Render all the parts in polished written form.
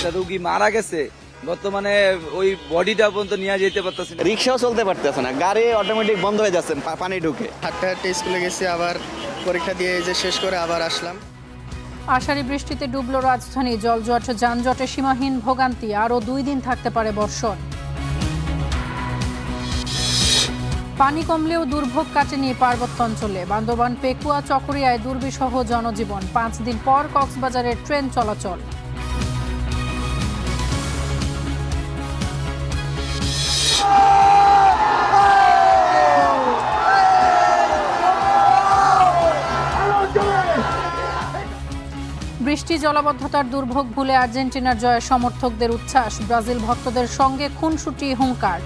একটা রোগী মারা গেছে, বর্তমানে ওই বডিটা পর্যন্ত নিয়ে যেতে পারতেছি না, রিক্সাও চলতে পারতেছে না, গাড়ি অটোমেটিক বন্ধ হয়ে যাচ্ছে পানি ঢুকে। হাঁটতে হাঁটতে স্কুলে গেছি, আবার পরীক্ষা দিয়ে এই যে শেষ করে আবার আসলাম। আষাঢ়ি বৃষ্টিতে ডুবলো রাজধানী, জলজট, যানজটে সীমাহীন ভোগান্তি, আরও 2 দিন থাকতে পারে বর্ষণ। পানি কমলেও দুর্ভোগ কাটেনি পার্বত্য অঞ্চলে, বান্দরবান, পেকুয়া, চকরিয়ায় দুর্বিষহ জনজীবন। 5 দিন পর কক্সবাজারের ট্রেন চলাচল। বৃষ্টি জলাবদ্ধতার দুর্ভোগ ভুলে আর্জেন্টিনার জয়ে সমর্থকদের উচ্ছ্বাস, ব্রাজিল ভক্তদের সঙ্গে খুনসুটি হুঙ্কার।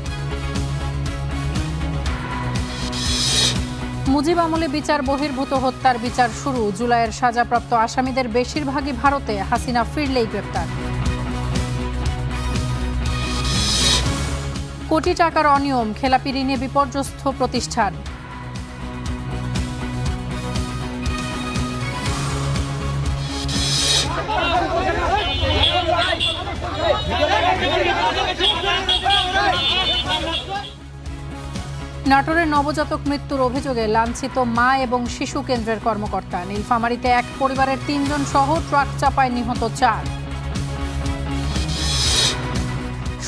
মুজিব আমলে বিচার বহির্ভূত হত্যার বিচার শুরু, জুলাইয়ের সাজাপ্রাপ্ত আসামিদের বেশিরভাগই ভারতে, হাসিনা ফিরলেই গ্রেপ্তার। কোটি টাকার অনিয়ম, খেলাপি ঋণে বিপর্যস্ত প্রতিষ্ঠান। নাটোরের নবজাতক মৃত্যুর অভিযোগে লাঞ্ছিত মা এবং শিশু কেন্দ্রের কর্মকর্তা। নীলফামারীতে এক পরিবারের 3 জন সহ ট্রাক চাপায় নিহত 4।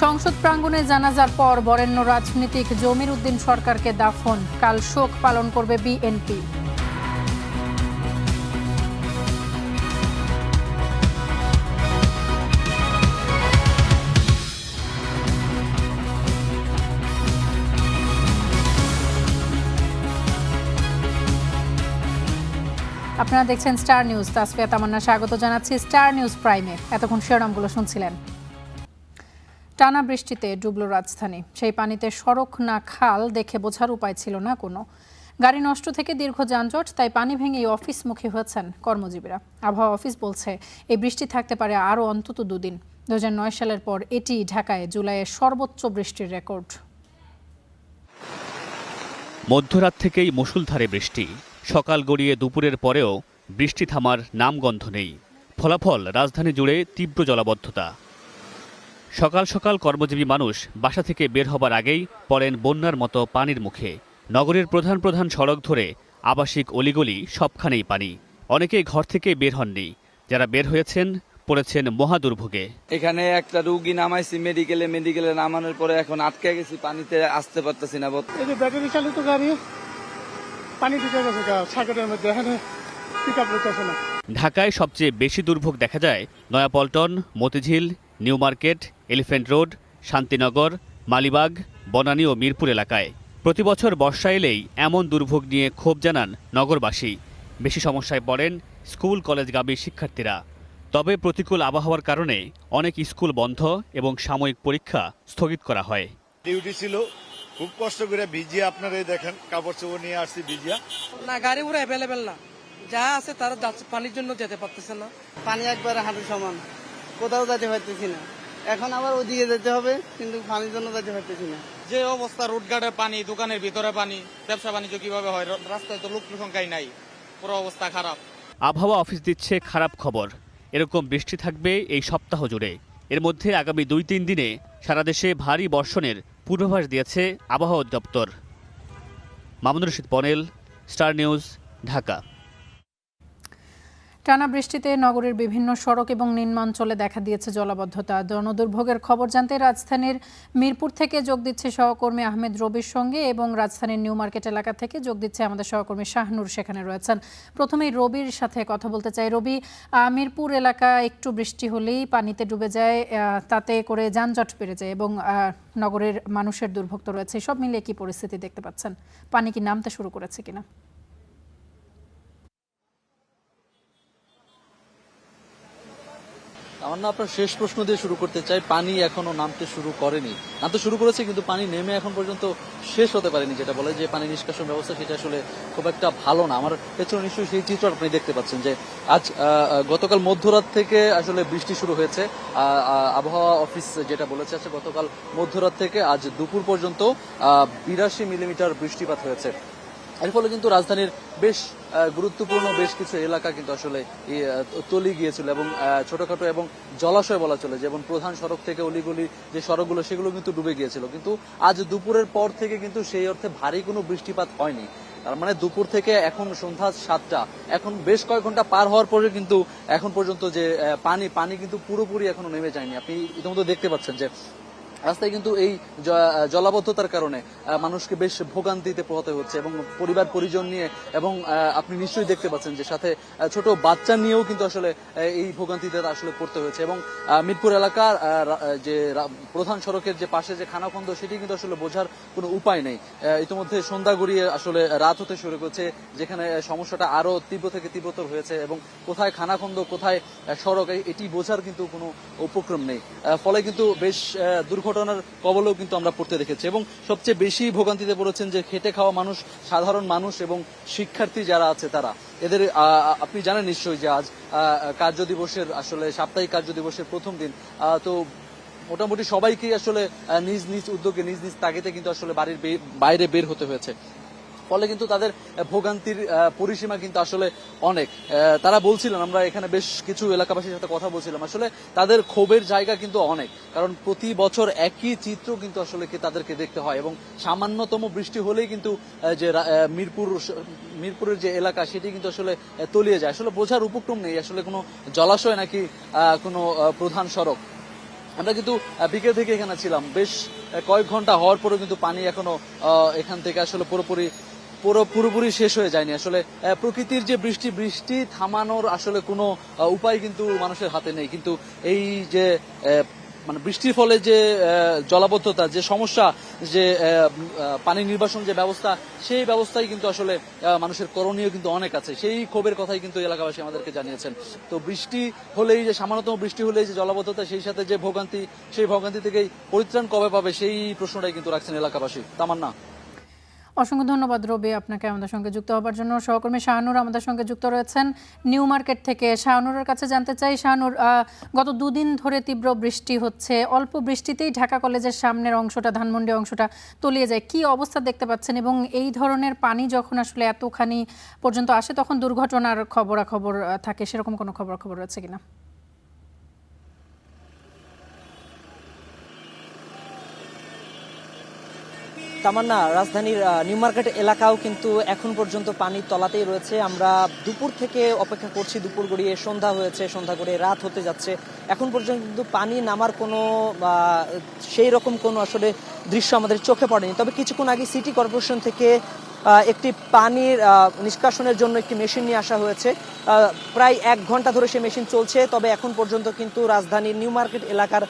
সংসদ প্রাঙ্গণে জানাজার পর বরেণ্য রাজনীতিক জমির উদ্দিন সরকারকে দাফন, কাল শোক পালন করবে বিএনপি। আপনারা দেখছেন স্টার নিউজ, তাসফিয়া তামান্না স্বাগত জানাচ্ছি স্টার নিউজ প্রাইমে। এতক্ষণ শিরোনামগুলো শুনছিলেন। টানা বৃষ্টিতে ডুবলো রাজধানী, সেই পানিতে সড়ক না খাল দেখে বোঝার উপায় ছিল না কোনো। গাড়ি নষ্ট থেকে দীর্ঘ যানজট, তাই পানি ভেঙেই অফিসমুখী হয়েছেন কর্মজীবীরা। আবহাওয়া অফিস বলছে এই বৃষ্টি থাকতে পারে আরও অন্তত 2 দিন। 2009 সালের পর এটি ঢাকায় জুলাইয়ের সর্বোচ্চ বৃষ্টির রেকর্ড। মধ্যরাত থেকেই মুষলধারে বৃষ্টি, সকাল গড়িয়ে দুপুরের পরেও বৃষ্টি থামার নামগন্ধ নেই। ফলাফল রাজধানী জুড়ে তীব্র জলাবদ্ধতা। সকাল সকাল কর্মজীবী মানুষ বাসা থেকে বের হবার আগেই পড়েন বন্যার মতো পানির মুখে। নগরের প্রধান প্রধান সড়ক ধরে আবাসিক অলিগলি সবখানেই পানি। অনেকেই ঘর থেকে বের হননি, যারা বের হয়েছেন পড়েছেন মহা দুর্ভোগে। এখানে একটা রোগী নামাইছি মেডিকেলে নামানোর পরে এখন আটকে গেছি, পানিতে আসতে পারতেছি না। এই যে ব্যাটারি চালিত গাড়ি পানি ঢুকে গেছে সাগরের মধ্যে, এখানে পিকআপ রয়েছে না। ঢাকায় সবচেয়ে বেশি দুর্ভোগ দেখা যায় Nayapaltan, Motijheel, New Market, Elephant Road, Shantinagar, Malibagh, Banani ও মিরপুর এলাকায়। প্রতি বছর বর্ষা এলেই এমন দুর্ভোগ নিয়ে ক্ষোভ জানান নগরবাসী। বেশি সমস্যায় পড়েন স্কুল কলেজগামী শিক্ষার্থীরা। তবে প্রতিকূল আবহাওয়ার কারণে অনেক স্কুল বন্ধ এবং সাময়িক পরীক্ষা স্থগিত করা হয়। ডিউটি ছিল, খুব কষ্ট করে ভিজিয়া, আপনারা দেখেন কাপড় চোপড় নিয়ে আসছি ভিজিয়া। না, গাড়ি পুরো অ্যাভেলেবেল না, যা আছে তারা যাচ্ছে, পানির জন্য যেতে পারতেছে না। পানি একবারে হাঁটু সমান, কোথাও যেতে পারতেছি না। এখন আবার ওইদিকে যেতে হবে, কিন্তু পানির জন্য যেতে পারতেছি না। যে অবস্থা, রোডঘাটের পানি, দোকানের ভিতরে পানি, ব্যবসা বাণিজ্য কিভাবে হয়? রাস্তায় তো লোক সংখ্যাই নাই, পুরো অবস্থা খারাপ। আবহাওয়া অফিস দিচ্ছে খারাপ খবর, এরকম বৃষ্টি থাকবে এই সপ্তাহ জুড়ে। এর মধ্যে আগামী 2-3 দিনে সারা দেশে ভারী বর্ষণের পূর্বাভাস দিয়েছে আবহাওয়া অধিদপ্তর। Mamunur Rashid Ponel, Star news, Dhaka. টানা বৃষ্টিতে নগরের বিভিন্ন সড়ক এবং নিম্নাঞ্চলে দেখা দিয়েছে জলাবদ্ধতা। জনদুর্ভোগের খবর জানতে রাজধানীর মিরপুর থেকে যোগ দিচ্ছে সহকর্মী আহমেদ রবির সঙ্গে, এবং রাজধানীর নিউ মার্কেট এলাকা থেকে যোগ দিচ্ছে আমাদের সহকর্মী শাহনুর, সেখানে রয়েছেন। প্রথমেই রবির সাথে কথা বলতে চাই। রবি, মিরপুর এলাকা একটু বৃষ্টি হলেই পানিতে ডুবে যায়, তাতে করে যানজট বেড়ে যায় এবং নগরের মানুষের দুর্ভোগ তো রয়েছে। সব মিলিয়ে কি পরিস্থিতি দেখতে পাচ্ছেন? পানি কি নামতে শুরু করেছে কিনা? আমার না আপনার শেষ প্রশ্ন দিয়ে শুরু করতে চাই। পানি এখনো নামতে শুরু করেনি, নামতে শুরু করেছে কিন্তু পানি নেমে এখন পর্যন্ত শেষ হতে পারেনি। যেটা বলে যে পানি নিষ্কাশন ব্যবস্থা, সেটা আসলে খুব একটা ভালো না। আমার পেছনে নিশ্চয়ই সেই চিত্র আপনি দেখতে পাচ্ছেন যে আজ গতকাল মধ্যরাত থেকে আসলে বৃষ্টি শুরু হয়েছে। আবহাওয়া অফিস যেটা বলেছে, গতকাল মধ্যরাত থেকে আজ দুপুর পর্যন্ত 82 মিলিমিটার বৃষ্টিপাত হয়েছে। এর ফলে কিন্তু রাজধানীর বেশ গুরুত্বপূর্ণ বেশ কিছু এলাকা কিন্তু আসলে তলিয়ে গিয়েছিল এবং ছোটখাটো এবং জলাশয় বলা চলে, যেমন প্রধান সড়ক থেকে অলিগলি যে সড়কগুলো সেগুলো কিন্তু ডুবে গিয়েছিল। কিন্তু আজ দুপুরের পর থেকে কিন্তু সেই অর্থে ভারী কোনো বৃষ্টিপাত হয়নি। তার মানে দুপুর থেকে এখন সন্ধ্যা 7টা, এখন বেশ কয়েক ঘন্টা পার হওয়ার পরে কিন্তু এখন পর্যন্ত যে পানি কিন্তু পুরোপুরি এখনো নেমে যায়নি। আপনি ইতিমধ্যে দেখতে পাচ্ছেন যে রাস্তায় কিন্তু এই জলাবদ্ধতার কারণে মানুষকে বেশ ভোগান্তিতে পোহাতে হচ্ছে এবং পরিবার পরিজন নিয়ে, এবং আপনি নিশ্চয়ই দেখতে পাচ্ছেন যে সাথে ছোট বাচ্চা নিয়েও কিন্তু আসলে এই ভোগান্তিতে আসলে পড়তে হয়েছে। এবং মিরপুর এলাকার যে প্রধান সড়কের যে পাশে যে খানাখন্দ সেটি কিন্তু আসলে বোঝার কোনো উপায় নেই। ইতিমধ্যে সন্ধ্যা গড়িয়ে আসলে রাত হতে শুরু করছে, যেখানে সমস্যাটা আরো তীব্র থেকে তীব্রতর হয়েছে এবং কোথায় খানাখন্দ কোথায় সড়ক এটি বোঝার কিন্তু কোনো উপক্রম নেই। ফলে কিন্তু বেশ দুর্ঘটনার কবলেও কিন্তু আমরা পড়তে দেখেছি এবং সবচেয়ে বেশি ভোগান্তিতে পড়েছেন যে খেটে খাওয়া মানুষ, সাধারণ মানুষ এবং শিক্ষার্থী যারা আছে তারা। এদের আপনি জানেন নিশ্চয়ই যে আজ কার্যদিবসের আসলে সাপ্তাহিক কার্যদিবসের প্রথম দিন, তো মোটামুটি সবাইকেই আসলে নিজ নিজ উদ্যোগে নিজ নিজ তাগিদে কিন্তু আসলে বাড়ির বাইরে বের হতে হয়েছে। ফলে কিন্তু তাদের ভোগান্তির পরিসীমা কিন্তু আসলে অনেক। তারা বলছিলেন, আমরা এখানে বেশ কিছু এলাকাবাসীর সাথে কথা বলছিলাম, আসলে তাদের ক্ষোভের জায়গা কিন্তু অনেক, কারণ প্রতি বছর একই চিত্র কিন্তু আসলে তাদেরকে দেখতে হয় এবং সামান্যতম বৃষ্টি হলেই কিন্তু যে মিরপুরের যে এলাকা সেটি কিন্তু আসলে তলিয়ে যায়। আসলে বোঝার উপক্রম নেই আসলে কোনো জলাশয় নাকি কোনো প্রধান সড়ক। আমরা কিন্তু বিকেল থেকে এখানে ছিলাম, বেশ কয়েক ঘন্টা হওয়ার পরেও কিন্তু পানি এখনো এখান থেকে আসলে পুরোপুরি শেষ হয়ে যায়নি। আসলে প্রকৃতির যে বৃষ্টি থামানোর আসলে কোনো উপায় কিন্তু মানুষের হাতে নেই। কিন্তু এই যে মানে বৃষ্টির ফলে যে জলাবদ্ধতা, যে সমস্যা, যে পানি নির্বাসন যে ব্যবস্থা, সেই ব্যবস্থাই কিন্তু আসলে মানুষের করণীয় কিন্তু অনেক আছে। সেই ক্ষোভের কথাই কিন্তু এলাকাবাসী আমাদেরকে জানিয়েছেন। তো বৃষ্টি হলেই যে সামান্যতম বৃষ্টি হলেই যে জলাবদ্ধতা, সেই সাথে যে ভোগান্তি, সেই ভোগান্তি থেকেই পরিত্রাণ কবে পাবে সেই প্রশ্নটাই কিন্তু রাখছেন এলাকাবাসী। তামান্না। অসংখ্য ধন্যবাদ রবি আপনাকে আমাদের সঙ্গে যুক্ত হবার জন্য। সহকর্মী শাহানুর আমাদের সঙ্গে যুক্ত রয়েছেন নিউ মার্কেট থেকে। শাহানুরের কাছে জানতে চাই, শাহানুর, গত দুদিন ধরে তীব্র বৃষ্টি হচ্ছে, অল্প বৃষ্টিতেই ঢাকা কলেজের সামনের অংশটা, ধানমন্ডি অংশটা তলিয়ে যায়, কি অবস্থা দেখতে পাচ্ছেন? এবং এই ধরনের পানি যখন আসলে এতখানি পর্যন্ত আসে তখন দুর্ঘটনার খবরাখবর থাকে, সেরকম কোনো খবরাখবর রয়েছে কিনা? তামান্না, রাজধানীর নিউ মার্কেট এলাকাও কিন্তু এখন পর্যন্ত পানির তলাতেই রয়েছে। আমরা দুপুর থেকে অপেক্ষা করছি, দুপুর গড়িয়ে সন্ধ্যা হয়েছে, সন্ধ্যা গড়িয়ে রাত হতে যাচ্ছে, এখন পর্যন্ত কিন্তু পানি নামার কোনো সেই রকম কোনো আসলে দৃশ্য আমাদের চোখে পড়েনি। তবে কিছুক্ষণ আগে সিটি কর্পোরেশন থেকে একটি পানির নিষ্কাশনের জন্য একটি মেশিন নিয়ে আসা হয়েছে। প্রায় 1 ঘন্টা ধরে সেই মেশিন চলছে, তবে এখন পর্যন্ত কিন্তু রাজধানীর নিউ মার্কেট এলাকার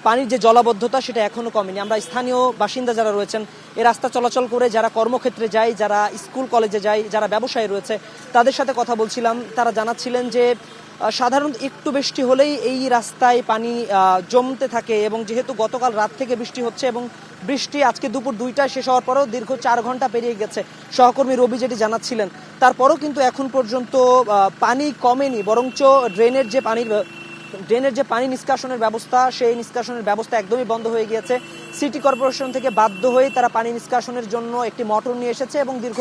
পানির যে জলাবদ্ধতা সেটা এখনো কমেনি। আমরা স্থানীয় বাসিন্দা যারা রয়েছেন, এই রাস্তা চলাচল করে যারা কর্মক্ষেত্রে যায়, যারা স্কুল কলেজে যায়, যারা ব্যবসায়ী রয়েছে, তাদের সাথে কথা বলছিলাম। তারা জানাচ্ছিলেন যে সাধারণত একটু বৃষ্টি হলেই এই রাস্তায় পানি জমতে থাকে এবং যেহেতু গতকাল রাত থেকে বৃষ্টি হচ্ছে এবং বৃষ্টি আজকে দুপুর 2টায় শেষ হওয়ার পরেও দীর্ঘ 4 ঘন্টা পেরিয়ে গেছে, সহকর্মী রবি যেটি জানাচ্ছিলেন, তারপরও কিন্তু এখন পর্যন্ত পানি কমেনি, বরঞ্চ ড্রেনের যে পানি নিষ্কাশনের ব্যবস্থা, সেই নিষ্কাশনের ব্যবস্থা একদমই বন্ধ হয়ে গিয়েছে। সিটি কর্পোরেশন থেকে বাধ্য হয়ে তারা পানি নিষ্কাশনের জন্য একটি মোটর নিয়ে এসেছে এবং দীর্ঘ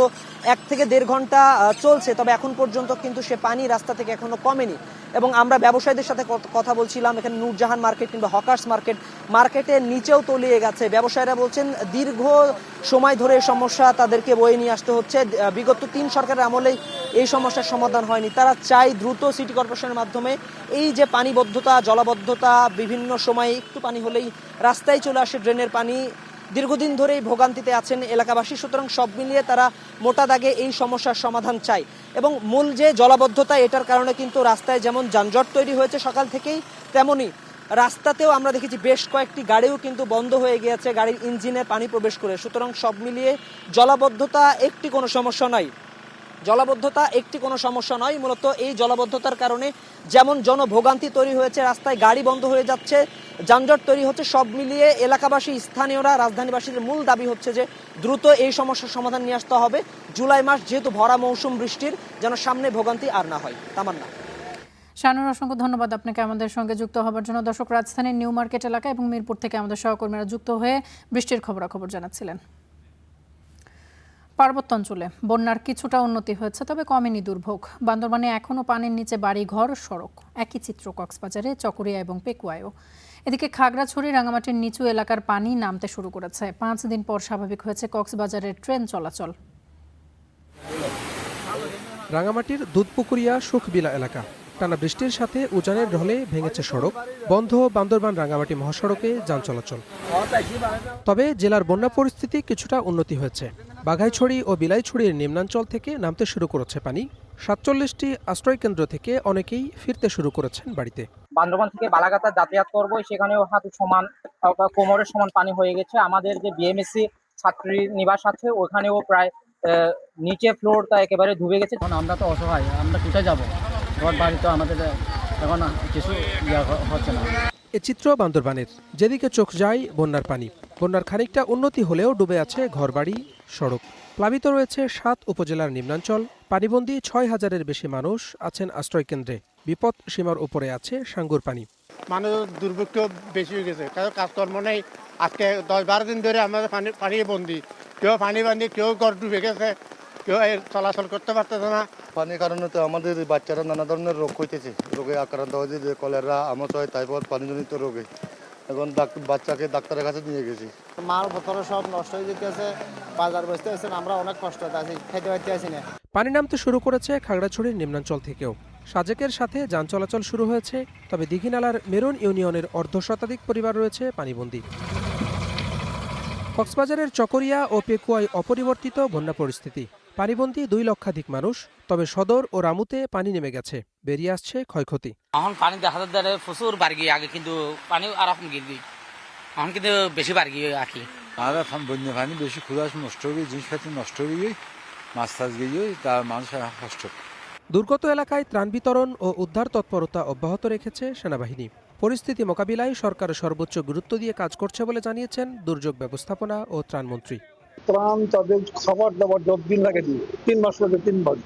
1 থেকে 1.5 ঘন্টা চলছে, তবে এখন পর্যন্ত কিন্তু সে পানি রাস্তা থেকে এখনো কমেনি। এবং আমরা ব্যবসায়ীদের সাথে কথা বলছিলাম, এখানে নূরজাহান মার্কেট কিংবা হকার্স মার্কেটের নিচেও তলিয়ে গেছে। ব্যবসায়ীরা বলছেন দীর্ঘ সময় ধরে এই সমস্যা তাদেরকে বয়ে নিয়ে আসতে হচ্ছে, বিগত 3 সরকারের আমলেই এই সমস্যার সমাধান হয়নি। তারা চাই দ্রুত সিটি কর্পোরেশনের মাধ্যমে এই যে পানিবদ্ধতা, জলাবদ্ধতা, বিভিন্ন সময় একটু পানি হলেই রাস্তায় চলে আসে ড্রেনের পানি, দীর্ঘদিন ধরেই ভোগান্তিতে আছেন এলাকাবাসী। সুতরাং সব মিলিয়ে তারা মোটা দাগে এই সমস্যার সমাধান চাই। এবং মূল যে জলাবদ্ধতা, এটার কারণে কিন্তু রাস্তায় যেমন যানজট তৈরি হয়েছে সকাল থেকেই, তেমনি রাস্তাতেও আমরা দেখেছি বেশ কয়েকটি গাড়িও কিন্তু বন্ধ হয়ে গিয়েছে গাড়ির ইঞ্জিনে পানি প্রবেশ করে। সুতরাং সব মিলিয়ে জলাবদ্ধতা একটি কোনো সমস্যা নয়। মূলত এই জলাবদ্ধতার কারণে যেমন জনভোগান্তি তৈরি হয়েছে, রাস্তায় গাড়ি বন্ধ হয়ে যাচ্ছে, যানজট তৈরি হচ্ছে, সব মিলিয়ে এলাকাবাসী, স্থানীয়রা, রাজধানীবাসীদের মূল দাবি হচ্ছে যে দ্রুত এই সমস্যার সমাধান নিয়ে আসতে হবে। জুলাই মাস যেহেতু ভরা মৌসুম বৃষ্টির, যেন সামনে ভোগান্তি আর না হয়। তামান্না। শাহানুর, অসংখ্য ধন্যবাদ আপনাকে আমাদের সঙ্গে যুক্ত হবার জন্য। দর্শক, রাজধানীর নিউ মার্কেট এলাকা এবং মিরপুর থেকে আমাদের সহকর্মীরা যুক্ত হয়ে বৃষ্টির খবরাখবর জানাচ্ছিলেন। পার্বত্যাঞ্চলে বন্যার কিছুটা উন্নতি হয়েছে, তবে কমেনি দুর্ভোগ। বান্দরবানে এখনও পানির নিচে বাড়ি ঘর, সড়ক। একই চিত্র কক্সবাজারে, চকরিয়া এবং পেকুয়ায়ও। এদিকে খাগড়াছড়ি, রাঙামাটির নিচু এলাকার পানি নামতে শুরু করেছে। 5 দিন পর স্বাভাবিক হয়েছে কক্সবাজারের ট্রেন চলাচল। রাঙামাটির দুধপুকুরিয়া সুখবিলা এলাকা। টানা বৃষ্টির সাথে উজানের ঢলে ভেঙেছে সড়ক, বন্ধ বান্দরবান রাঙামাটি মহাসড়কে যান চলাচল। তবে জেলার বন্যা পরিস্থিতি কিছুটা উন্নতি হয়েছে। বাঘাইছড়ি ও বিলাইছড়ির নিম্নাঞ্চল থেকে নামতে শুরু করেছে পানি। 47টি আশ্রয়কেন্দ্র থেকে অনেকেই ফিরতে শুরু করেছেন বাড়িতে। বান্দরবান থেকে বালাগাতা যাতায়াত করবো, সেখানেও হাঁটু সমান, কোমরের সমান পানি হয়ে গেছে। আমাদের যে বিএমএসসি ছাত্রী নিবাস আছে, ওখানেও প্রায় নিচে ফ্লোরটা একেবারে ডুবে গেছে। এখন আমরা তো অসহায়, আমরা কোথায় যাব? ঘর বাড়ি তো আমাদের এখন কিছু হচ্ছে না। এ চিত্র বান্দরবানের। যেদিকে চোখ যায় বন্যার পানি। বন্যার খানিকটা উন্নতি হলেও ডুবে আছে ঘরবাড়ি, সড়ক। প্লাবিত রয়েছে 7 উপজেলার নিম্নাঞ্চল। পানিবন্দী 6,000-এর বেশি মানুষ আছেন আশ্রয়কেন্দ্রে। বিপদ সীমার উপরে আছে সাঙ্গুর পানি। মানুষ দুর্ভিক্ষ বেশি হয়ে গেছে, কারণ কাজকর্ম নেই। আজকে 10-12 দিন ধরে আমাদের পানি বন্দি। কেউ পানি বান্ধি, কেউ ঘর ডুবে গেছে, কেউ চলাচল করতে পারতেছে না। পানির কারণে তো আমাদের বাচ্চারা নানা ধরনের রোগ হইতেছে, রোগে আক্রান্ত হয়েছে, যে কলেরা, আমসয়, টাইফয়েড, পানিজনিত রোগে। এখন বাচ্চাকে ডাক্তারের কাছে নিয়ে গেছি। মাল বোতল সব নষ্ট হয়ে যেতেছে, বাজার বসতে আছেন, আমরা অনেক কষ্ট আছি, খাইতে পারতে আছি না। পানি নামতে শুরু করেছে খাগড়াছড়ির নিম্নাঞ্চল থেকেও। সাজেকের সাথে যান চলাচল শুরু হয়েছে। তবে দীঘিনালার মেরুন ইউনিয়নের অর্ধশতাধিক পরিবার রয়েছে পানিবন্দী। কক্সবাজারের চকরিয়া ও পেকুয়ায় অপরিবর্তিত বন্যা পরিস্থিতি। পানিবন্দী 2 লক্ষাধিক মানুষ। তবে সদর ও রামুতে পানি নেমে গেছে, বেরিয়ে আসছে ক্ষয়ক্ষতি। এখন পানি দেখা যায় প্রচুর বাড়ি গিয়ে, আগে কিন্তু পানি আর এখন গিয়ে এখন কিন্তু বেশি বাড়ি গিয়ে আঁকি। আর বন্যা পানি বেশি ক্ষুধা নষ্ট হয়ে গিয়ে, জিনিসপাতি নষ্ট হয়ে গিয়ে, মাছ টাছ গিয়ে, তার মানুষ কষ্ট। দুর্গত এলাকায় ত্রাণ বিতরণ ও উদ্ধার তৎপরতা অব্যাহত রেখেছে সেনাবাহিনী। পরিস্থিতি মোকাবিলায় সরকার সর্বোচ্চ গুরুত্ব দিয়ে কাজ করছে বলে জানিয়েছেন দুর্যোগ ব্যবস্থাপনা ও ত্রাণমন্ত্রী। ত্রাণ, তাদের খাবার দাবার 10 দিন লাগে, 3 মাস লাগে 3 বার।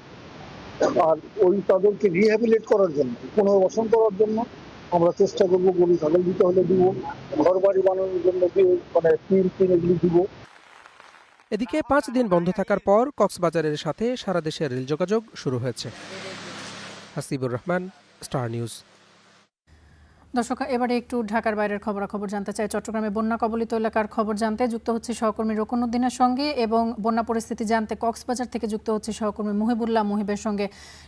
আর ওই তাদেরকে রিহ্যাবিলিট করার জন্য, পুনর্বাসন করার জন্য আমরা চেষ্টা করবো। গরু ছাগল দিতে হলে দিব, ঘর বাড়ি বানানোর জন্য মানে টিন এগুলি দিব। এদিকে 5 দিন বন্ধ থাকার পর কক্সবাজারের সাথে সারা দেশের রেল যোগাযোগ শুরু হয়েছে। Hasibur Rahman, star news. দর্শক, এবারে একটু ঢাকার বাইরের খবরাখবর জানতে চাই। চট্টগ্রামে বন্যা কবলিত এলাকার খবর জানতে যুক্ত হচ্ছে সহকর্মী রকুনউদ্দিনের সঙ্গে, এবং বন্যা পরিস্থিতি জানতে কক্সবাজার থেকে যুক্ত হচ্ছে সহকর্মী মুহিবুল্লাহ মুহিবের সঙ্গে।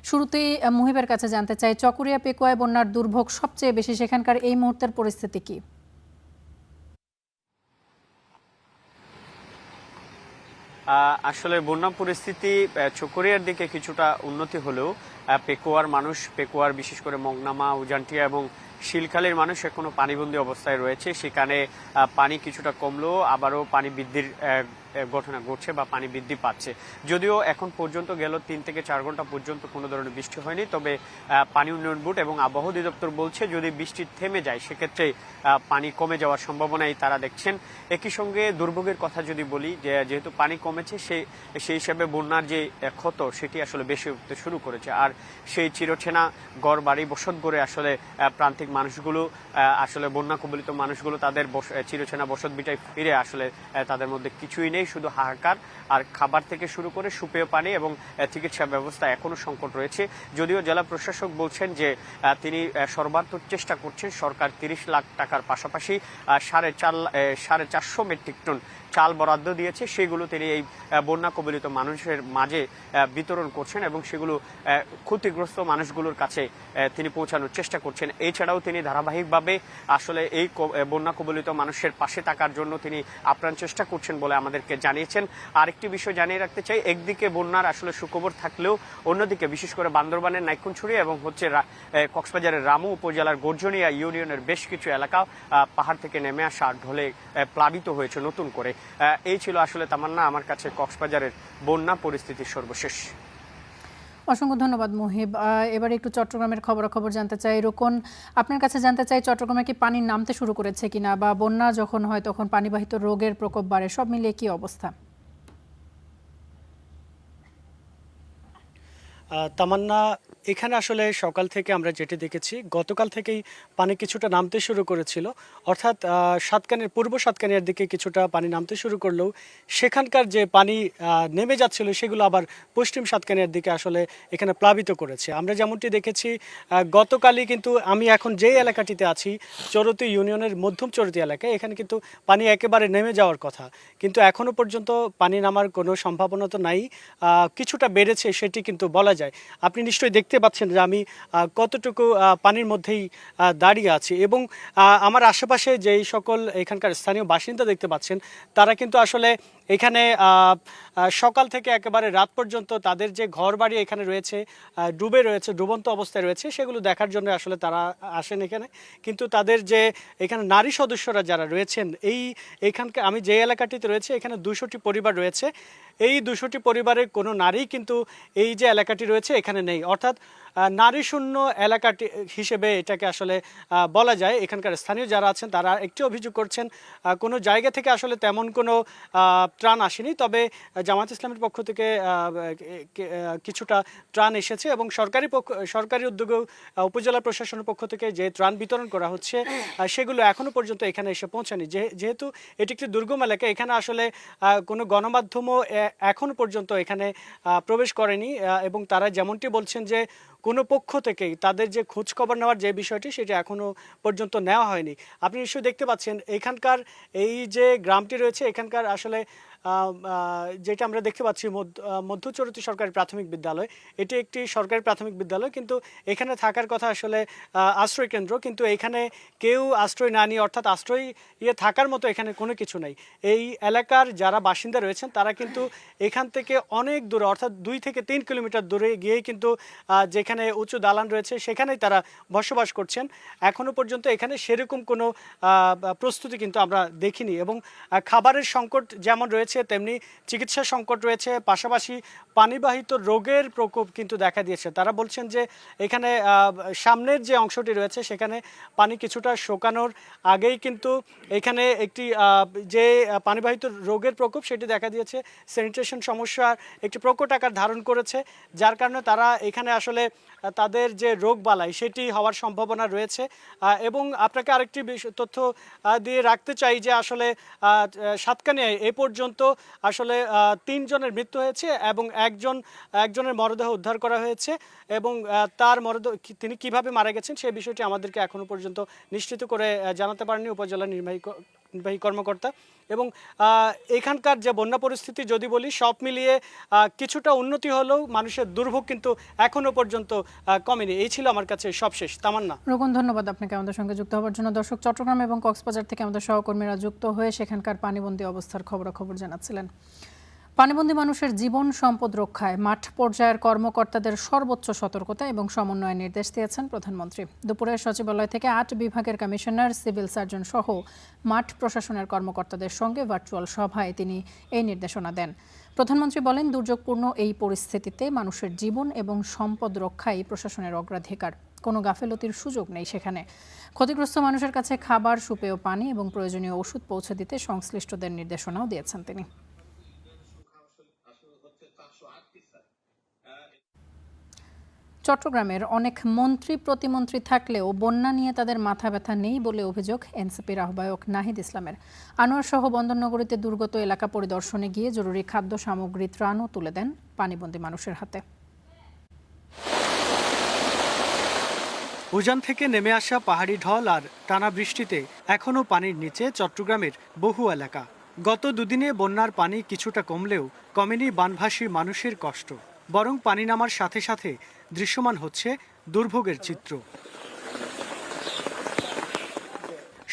শুরুতেই মুহিবের কাছে জানতে চাই, চকরিয়া পেকুয়ায় বন্যার দুর্ভোগ সবচেয়ে বেশি, সেখানকার এই মুহূর্তের পরিস্থিতি কি? আসলে বন্যা পরিস্থিতি চকরিয়ার দিকে কিছুটা উন্নতি হলেও পেকুয়ার মানুষ, পেকুয়ার বিশেষ করে মংনামা, উজানটিয়া এবং শিলখালীর মানুষ এখনো পানিবন্দী অবস্থায় রয়েছে। সেখানে পানি কিছুটা কমলেও আবারও পানি বৃদ্ধির ঘটনা ঘটছে বা পানি বৃদ্ধি পাচ্ছে। যদিও এখন পর্যন্ত গেল 3 থেকে 4 ঘন্টা পর্যন্ত কোনো ধরনের বৃষ্টি হয়নি। তবে পানি উন্নয়ন বোর্ড এবং আবহাওয়া অধিদপ্তর বলছে যদি বৃষ্টি থেমে যায় সেক্ষেত্রে পানি কমে যাওয়ার সম্ভাবনাই তারা দেখছেন। একই সঙ্গে দুর্ভোগের কথা যদি বলি, যেহেতু পানি কমেছে সেই হিসাবে বন্যার যে ক্ষত সেটি আসলে বেশি উঠতে শুরু করেছে। আর সেই চিরচেনা গড় বাড়ি বসত গড়ে আসলে প্রান্তিক মানুষগুলো, আসলে বন্যা কবলিত মানুষগুলো তাদের চিরচেনা বসত বিটায় ফিরে আসলে তাদের মধ্যে কিছুই নেই, শুধু হাহাকার। আর খাবার থেকে শুরু করে সুপেয় পানি এবং চিকিৎসা ব্যবস্থা এখনো সংকট রয়েছে। যদিও জেলা প্রশাসক বলছেন যে তিনি সর্বাত্মক চেষ্টা করছেন। সরকার 30 লাখ টাকার পাশাপাশি 450 মেট্রিক টন চাল বরাদ্দ দিয়েছে, সেগুলো তিনি এই বন্যা কবলিত মানুষের মাঝে বিতরণ করছেন এবং সেগুলো ক্ষতিগ্রস্ত মানুষগুলোর কাছে তিনি পৌঁছানোর চেষ্টা করছেন। এছাড়াও তিনি ধারাবাহিকভাবে আসলে এই বন্যা কবলিত মানুষের পাশে থাকার জন্য তিনি আপ্রাণ চেষ্টা করছেন বলে আমাদেরকে জানিয়েছেন। আরেকটি বিষয় জানিয়ে রাখতে চাই, একদিকে বন্যার আসলে সুখবর থাকলেও অন্যদিকে বিশেষ করে বান্দরবানের নাইকুনছড়ি এবং কক্সবাজারের রামু উপজেলার গর্জনিয়া ইউনিয়নের বেশ কিছু এলাকা পাহাড় থেকে নেমে আসা ঢলে প্লাবিত হয়েছে নতুন করে। এই ছিল আসলে তামান্না আমার কাছে কক্সবাজারের বন্যা পরিস্থিতির সর্বশেষ। অসংখ্য ধন্যবাদ মুহিব। এবার একটু চট্টগ্রামের খবরাখবর জানতে চাই। রোকন, আপনার কাছে জানতে চাই, চট্টগ্রামে কি পানি নামতে শুরু করেছে কিনা, বা বন্যা যখন হয় তখন পানিবাহিত রোগের প্রকোপ বাড়ে, সব মিলিয়ে কি অবস্থা? তামান্না, এখানে আসলে সকাল থেকে আমরা যেটি দেখেছি, গতকাল থেকেই পানি কিছুটা নামতে শুরু করেছিল, অর্থাৎ সাতকানির পূর্ব সাতকানিয়ার দিকে কিছুটা পানি নামতে শুরু করলেও সেখানকার যে পানি নেমে যাচ্ছিল সেগুলো আবার পশ্চিম সাতকানিয়ার দিকে আসলে এখানে প্লাবিত করেছে। আমরা যেমনটি দেখেছি গতকালই কিন্তু আমি এখন যেই এলাকাটিতে আছি, চরতি ইউনিয়নের মধ্যম চরতি এলাকায়, এখানে কিন্তু পানি একেবারে নেমে যাওয়ার কথা, কিন্তু এখনও পর্যন্ত পানি নামার কোনো সম্ভাবনা তো নাই। কিছুটা বেড়েছে সেটি কিন্তু বলা যায়। আপনি নিশ্চয়ই দেখতে পাচ্ছেন যে আমি কতটুকু পানির মধ্যেই দাঁড়িয়ে আছি, এবং আমার আশেপাশে যেই সকল এখানকার স্থানীয় বাসিন্দা দেখতে পাচ্ছেন, তারা কিন্তু আসলে এখানে সকাল থেকে একেবারে রাত পর্যন্ত তাদের যে ঘর বাড়ি এখানে রয়েছে ডুবে রয়েছে, ডুবন্ত অবস্থায় রয়েছে, সেগুলো দেখার জন্য আসলে তারা আসেন এখানে। কিন্তু তাদের যে এখানে নারী সদস্যরা যারা রয়েছেন, এইখানকার আমি যে এলাকাটিতে রয়েছে এখানে 200টি পরিবার রয়েছে, এই 200টি পরিবারের কোনো নারী কিন্তু এই যে এলাকাটি রয়েছে এখানে নেই, অর্থাৎ নারী শূন্য এলাকাটি হিসেবে এটাকে আসলে বলা যায়। এখানকার স্থানীয় যারা আছেন তারা একটি অভিযোগ করছেন, কোনো জায়গা থেকে আসলে তেমন কোনো ত্রাণ আসেনি, তবে জামায়াত ইসলামের পক্ষ থেকে কিছুটা ত্রাণ এসেছে, এবং সরকারি উদ্যোগেও উপজেলা প্রশাসনের পক্ষ থেকে যে ত্রাণ বিতরণ করা হচ্ছে সেগুলো এখনও পর্যন্ত এখানে এসে পৌঁছায়নি। যেহেতু এটি একটি দুর্গম এলাকা, এখানে আসলে কোনো গণমাধ্যমও এখনও পর্যন্ত এখানে প্রবেশ করেনি, এবং তারা যেমনটি বলছেন যে কোনো পক্ষ থেকেই তাদের যে খোঁজখবর নেওয়ার যে বিষয়টি সেটা এখনও পর্যন্ত নেওয়া হয়নি। আপনি নিশ্চয়ই দেখতে পাচ্ছেন এখানকার এই যে গ্রামটি রয়েছে, এখানকার আসলে যেটা আমরা দেখতে পাচ্ছি মধ্যচরতি সরকারি প্রাথমিক বিদ্যালয়, এটি একটি সরকারি প্রাথমিক বিদ্যালয়, কিন্তু এখানে থাকার কথা আসলে আশ্রয় কেন্দ্র, কিন্তু এখানে কেউ আশ্রয় না নিয়ে, অর্থাৎ আশ্রয় থাকার মতো এখানে কোনো কিছু নেই। এই এলাকার যারা বাসিন্দা রয়েছেন তারা কিন্তু এখান থেকে অনেক দূরে, অর্থাৎ 2 থেকে 3 কিলোমিটার দূরে গিয়েই কিন্তু যেখানে উঁচু দালান রয়েছে সেখানেই তারা বসবাস করছেন। এখনও পর্যন্ত এখানে সেরকম কোনো প্রস্তুতি কিন্তু আমরা দেখিনি, এবং খাবারের সংকট যেমন রয়েছে তেমনি চিকিৎসা সংকট রয়েছে, পাশাপাশি পানিবাহিত রোগের প্রকোপ কিন্তু দেখা দিয়েছে। তারা বলছেন যে এখানে সামনের যে অংশটি রয়েছে সেখানে পানি কিছুটা শুকানোর আগেই কিন্তু এখানে একটি যে পানিবাহিত রোগের প্রকোপ সেটি দেখা দিয়েছে, স্যানিটেশন সমস্যার একটি প্রকট আকার ধারণ করেছে, যার কারণে তারা এখানে আসলে তাদের যে রোগ বালাই সেটি হওয়ার সম্ভাবনা রয়েছে। এবং আপনাকে আরেকটি তথ্য দিয়ে রাখতে চাই যে আসলে সাতকানিয়ায় এ পর্যন্ত আসলে 3 জনের মৃত্যু হয়েছে, এবং একজনের মরদেহ উদ্ধার করা হয়েছে, এবং তার মরদেহ তিনি কিভাবে মারা গেছেন সেই বিষয়টি আমাদেরকে এখনো পর্যন্ত নিশ্চিত করে জানাতে পারেনি উপজেলা নির্বাহী কর্মকর্তা। এবং এখানকার যে বন্যা পরিস্থিতি যদি বলি, সব মিলিয়ে কিছুটা উন্নতি হলেও মানুষের দুর্ভোগ কিন্তু এখনো পর্যন্ত কমেনি। এই ছিল আমার কাছে সবশেষ। তামান্না। রোকন, ধন্যবাদ আপনাকে আমাদের সঙ্গে যুক্ত হওয়ার জন্য। দর্শক, চট্টগ্রাম এবং কক্সবাজার থেকে আমাদের সহকর্মীরা যুক্ত হয়ে সেখানকার পানিবন্দী অবস্থার খবরাখবর জানাচ্ছিলেন। পানিবন্দী মানুষের জীবন সম্পদ রক্ষায় মাঠ পর্যায়ের কর্মকর্তাদের সর্বোচ্চ সতর্কতা এবং সমন্বয়ের নির্দেশ দিয়েছেন প্রধানমন্ত্রী। দুপুরে সচিবালয় থেকে 8 বিভাগের কমিশনার, সিভিল সার্জন সহ মাঠ প্রশাসনের কর্মকর্তাদের সঙ্গে ভার্চুয়াল সভায় তিনি এই নির্দেশনা দেন। প্রধানমন্ত্রী বলেন, দুর্যোগপূর্ণ এই পরিস্থিতিতে মানুষের জীবন এবং সম্পদ রক্ষাই প্রশাসনের অগ্রাধিকার। কোনো গাফেলতির সুযোগ নেই সেখানে। ক্ষতিগ্রস্ত মানুষের কাছে খাবার, সুপেয় পানি এবং প্রয়োজনীয় ওষুধ পৌঁছে দিতে সংশ্লিষ্টদের নির্দেশনাও দিয়েছেন তিনি। চট্টগ্রামের অনেক মন্ত্রী প্রতিমন্ত্রী থাকলেও বন্যা নিয়ে তাদের মাথা ব্যথা নেই বলে অভিযোগ এনসিপির আহ্বায়ক নাহিদ ইসলামের। আনোয়ার সহ বন্দরনগরীতে দুর্গত এলাকা পরিদর্শনে গিয়ে জরুরি খাদ্য সামগ্রী ত্রাণও তুলে দেন পানিবন্দী মানুষের হাতে। উজান থেকে নেমে আসা পাহাড়ি ঢল আর টানা বৃষ্টিতে এখনও পানির নিচে চট্টগ্রামের বহু এলাকা। গত দুদিনে বন্যার পানি কিছুটা কমলেও কমেনি বানভাসী মানুষের কষ্ট, বরং পানি নামার সাথে সাথে দৃশ্যমান হচ্ছে দুর্ভোগের চিত্র।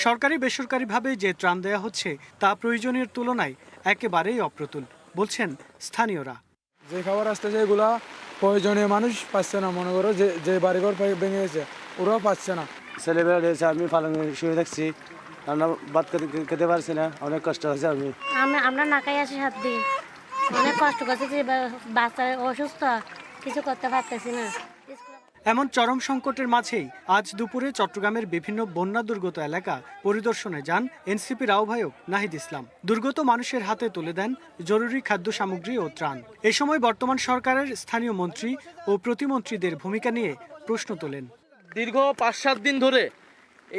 সরকারি বেসরকারিভাবে যে ত্রাণ দেওয়া হচ্ছে তা প্রয়োজনীয় তুলনায় একেবারেই অপ্রতুল বলছেন স্থানীয়রা। যে খাবার আসতেছে এগুলা প্রয়োজনীয় মানুষ পাচ্ছে না। মনে করো যে বাড়িঘর ভেঙে গেছে ওরাও পাচ্ছে না। ছেলেবেলা রয়েছে, আমি পালং শুয়ে থাকছি, রান্না ভাত খেতে পারছি না, অনেক কষ্ট হয়েছে। আমরা না খাই আসি 7 দিন, অনেক কষ্ট করছি, বাচ্চা অসুস্থ, কিছু করতে পারতেছি না। এমন চরম সংকটের মাঝেই আজ দুপুরে চট্টগ্রামের বিভিন্ন বন্যা দুর্গত এলাকা পরিদর্শনে যান এনসিপির আহ্বায়ক নাহিদ ইসলাম। দুর্গত মানুষের হাতে তুলে দেন জরুরি খাদ্য সামগ্রী ও ত্রাণ। এ সময় বর্তমান সরকারের স্থানীয় মন্ত্রী ও প্রতিমন্ত্রীদের ভূমিকা নিয়ে প্রশ্ন তোলেন। দীর্ঘ ৫-৭ দিন ধরে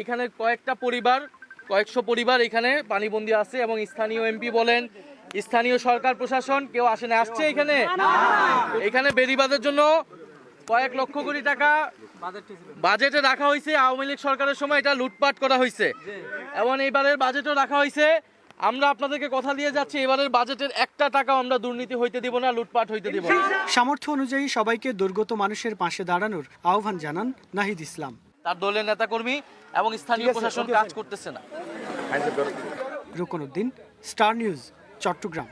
এখানে কয়েকশো পরিবার এখানে পানিবন্দী আছে এবং স্থানীয় এমপি বলেন, স্থানীয় সরকার প্রশাসন কেউ আসে না। আসছে এখানে বেড়িবাঁধের জন্য কয়েক লক্ষ কোটি টাকা বাজেটে রাখা হয়েছে। আওয়ামী লীগ সরকারের সময় এটা লুটপাট করা হয়েছে এবং এইবারের বাজেটও রাখা হয়েছে। আমরা আপনাদেরকে কথা দিয়ে যাচ্ছি, এবারের বাজেটের একটা টাকাও আমরা দুর্নীতি হইতে দিব না, লুটপাট হইতে দিব না। সামর্থ্য অনুযায়ী সবাইকে দুর্গত মানুষের পাশে দাঁড়ানোর আহ্বান জানান নাহিদ ইসলাম। তার দলের নেতাকর্মী এবং স্থানীয় প্রশাসন কাজ করতেছে না। রুকনউদ্দিন, স্টার নিউজ, চট্টগ্রাম।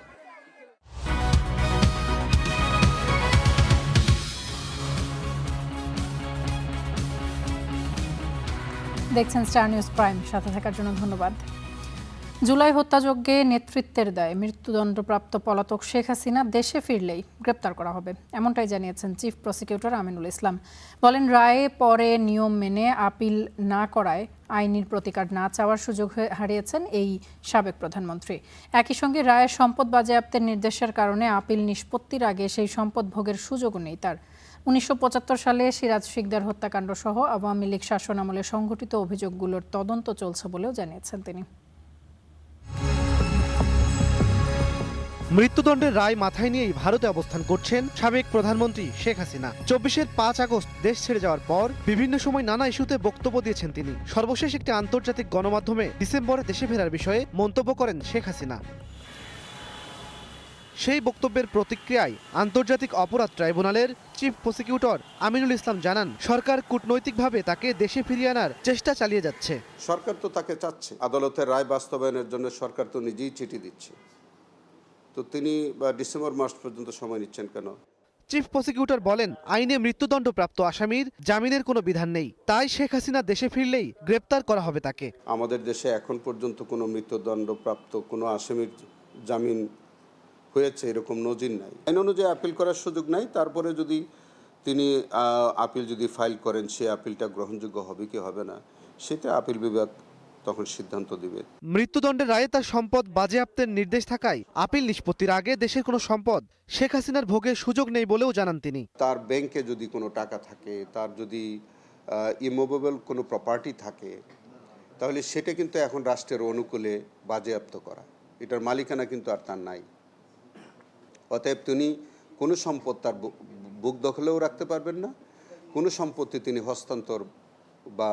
দেখছেন স্টার নিউজ প্রাইম, সাথে থাকার জন্য ধন্যবাদ। জুলাই হত্যাযজ্ঞে নেতৃত্বের দায়ে মৃত্যুদণ্ডপ্রাপ্ত পলাতক শেখ হাসিনা দেশে ফিরলেই গ্রেপ্তার করা হবে, এমনটাই জানিয়েছেন চিফ প্রসিকিউটর আমিনুল ইসলাম। বলেন, রায়ে পরে নিয়ম মেনে আপিল না করায় আইনির প্রতিকার না চাওয়ার সুযোগ হারিয়েছেন এই সাবেক প্রধানমন্ত্রী। একই সঙ্গে রায়ে সম্পদ বাজেয়াপ্তের নির্দেশের কারণে আপিল নিষ্পত্তির আগে সেই সম্পদ ভোগের সুযোগও নেই তার। 1975 সালে সিরাজ শিকদার হত্যাকাণ্ড সহ আওয়ামী লীগ শাসনামলে সংঘটিত অভিযোগগুলোর তদন্ত চলছে বলেও জানিয়েছেন তিনি। মৃত্যুদণ্ডের রায় মাথায় নিয়েই ভারতে অবস্থান করছেন সাবেক প্রধানমন্ত্রী শেখ হাসিনা। 24-এর 5 আগস্ট দেশ ছেড়ে যাওয়ার পর বিভিন্ন সময় নানা ইস্যুতে বক্তব্য দিয়েছেন তিনি। সর্বশেষ একটি আন্তর্জাতিক গণমাধ্যমে ডিসেম্বরে দেশে ফেরার বিষয়ে মন্তব্য করেন শেখ হাসিনা। সেই বক্তব্যের প্রতিক্রিয়ায় আন্তর্জাতিক অপরাধ ট্রাইব্যুনালের চিফ প্রসিকিউটর আমিনুল ইসলাম জানান, সরকার কূটনৈতিকভাবে তাকে দেশে ফিরিয়ে আনার চেষ্টা চালিয়ে যাচ্ছে। সরকার তো তাকে চাচ্ছে, আদালতের রায় বাস্তবায়নের জন্য সরকার তো নিজেই চিঠি দিচ্ছে, তো তিনি ডিসেম্বর মাস পর্যন্ত সময় নিচ্ছেন কেন? চিফ প্রসিকিউটর বলেন, আইনে মৃত্যুদণ্ডপ্রাপ্ত আসামির জামিনের কোনো বিধান নেই, তাই শেখ হাসিনা দেশে ফিরলেই গ্রেপ্তার করা হবে তাকে। আমাদের দেশে এখন পর্যন্ত কোনো মৃত্যুদণ্ডপ্রাপ্ত কোনো আসামির জামিন হয়েছে এরকম নজির নাই। আইন অনুযায়ী আপিল করার সুযোগ নাই। তারপরে যদি তিনি আপিল যদি ফাইল করেন, সে আপিলটা গ্রহণযোগ্য হবে কি হবে না সেটা আপিল বিভাগ তখন সিদ্ধান্ত দিবে। মৃত্যুদণ্ডের রায়ে তার সম্পদ বাজেয়াপ্তের নির্দেশ থাকায় আপিল নিষ্পত্তির আগে দেশের কোনো সম্পদ শেখ হাসিনার ভোগের সুযোগ নেই বলেও জানান তিনি। তার ব্যাংকে যদি কোনো টাকা থাকে, তার যদি ইমুভেবল কোনো প্রপার্টি থাকে, তাহলে সেটা কিন্তু এখন রাষ্ট্রের অনুকূলে বাজেয়াপ্ত করা, এটার মালিকানা কিন্তু আর তার নাই। অতএব তিনি কোনো সম্পদ তার বুক দখলেও রাখতে পারবেন না, কোনো সম্পত্তি তিনি হস্তান্তর বা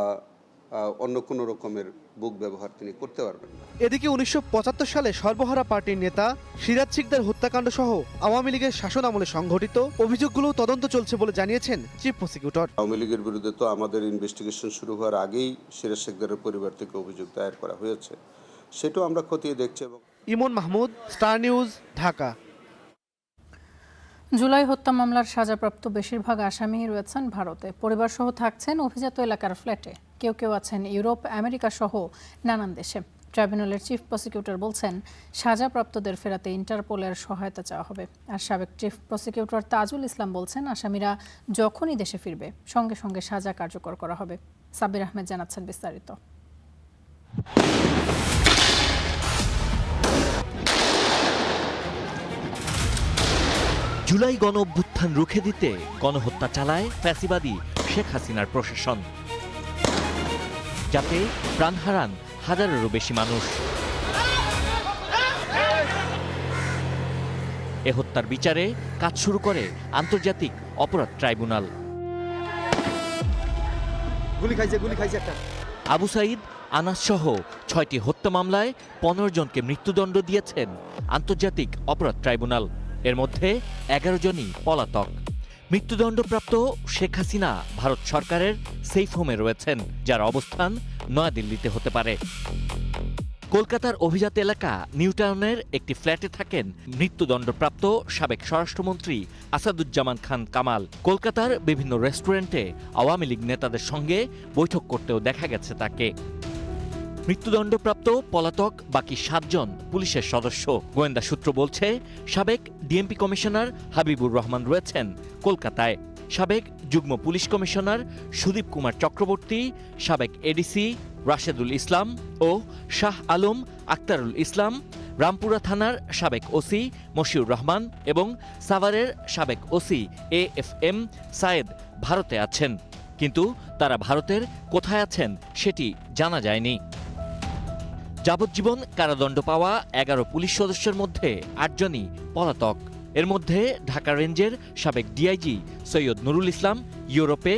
অন্য কোনো রকমের বুক ব্যবহার তিনি করতে পারবেন না। এদিকে 1975 সালে সর্বহারা পার্টির নেতা সিরাজ শিকদার হত্যাকাণ্ড সহ আওয়ামী লীগের শাসন আমলে সংঘটিত অভিযোগগুলো তদন্ত চলছে বলে জানিয়েছেন চিফ প্রসিকিউটর। আওয়ামী লীগের বিরুদ্ধে তো আমাদের ইনভেস্টিগেশন শুরু হওয়ার আগেই সিরাজ শিকদারের পরিবার থেকে অভিযোগ দায়ের করা হয়েছে, সেটাও আমরা খতিয়ে দেখছি। ইমন মাহমুদ, স্টার নিউজ, ঢাকা। জুলাই হত্যা মামলার সাজাপ্রাপ্ত বেশিরভাগ আসামি রয়েছেন ভারতে, পরিবারসহ থাকছেন অভিজাত এলাকার ফ্ল্যাটে। কেউ কেউ আছেন ইউরোপ, আমেরিকা সহ নানান দেশে। ট্রাইব্যুনালের চিফ প্রসিকিউটর বলছেন, সাজাপ্রাপ্তদের ফেরাতে ইন্টারপোলের সহায়তা চাওয়া হবে। আর সাবেক চিফ প্রসিকিউটর তাজুল ইসলাম বলছেন, আসামিরা যখনই দেশে ফিরবে সঙ্গে সঙ্গে সাজা কার্যকর করা হবে। সাব্বির আহমেদ জানাচ্ছেন বিস্তারিত। জুলাই গণ অভ্যুত্থান রুখে দিতে গণহত্যা চালায় ফ্যাসিবাদী শেখ হাসিনার প্রশাসন, যাতে প্রাণ হারান হাজারেরও বেশি মানুষ। এ হত্যার বিচারে কাজ শুরু করে আন্তর্জাতিক অপরাধ ট্রাইব্যুনাল। আবু সাইদ, আনাস সহ 6টি হত্যা মামলায় 15 জনকে মৃত্যুদণ্ড দিয়েছেন আন্তর্জাতিক অপরাধ ট্রাইব্যুনাল। এর মধ্যে 11 জনই পলাতক। মৃত্যুদণ্ডপ্রাপ্ত শেখ হাসিনা ভারত সরকারের সেফ হোমে রয়েছেন, যার অবস্থান নয়াদিল্লিতে হতে পারে। কলকাতার অভিজাত এলাকা নিউটাউনের একটি ফ্ল্যাটে থাকেন মৃত্যুদণ্ডপ্রাপ্ত সাবেক স্বরাষ্ট্রমন্ত্রী আসাদুজ্জামান খান কামাল। কলকাতার বিভিন্ন রেস্টুরেন্টে আওয়ামী লীগ নেতাদের সঙ্গে বৈঠক করতেও দেখা গেছে তাকে। মৃত্যুদণ্ডপ্রাপ্ত পলাতক বাকি 7 জন পুলিশের সদস্য। গোয়েন্দা সূত্র বলছে, সাবেক ডিএমপি কমিশনার হাবিবুর রহমান রয়েছেন কলকাতায়। সাবেক যুগ্ম পুলিশ কমিশনার সুদীপ কুমার চক্রবর্তী, সাবেক এডিসি রাশেদুল ইসলাম ও শাহ আলম আক্তারুল ইসলাম, রামপুরা থানার সাবেক ওসি মশিউর রহমান এবং সাভারের সাবেক ওসি AFM সায়েদ ভারতে আছেন, কিন্তু তারা ভারতের কোথায় আছেন সেটি জানা যায়নি। যাবজ্জীবন কারাদণ্ড পাওয়া 11 পুলিশ সদস্যের মধ্যে 8 জনই পলাতক। এর মধ্যে ঢাকা রেঞ্জের সাবেক ডিআইজি সৈয়দ নুরুল ইসলাম ইউরোপে,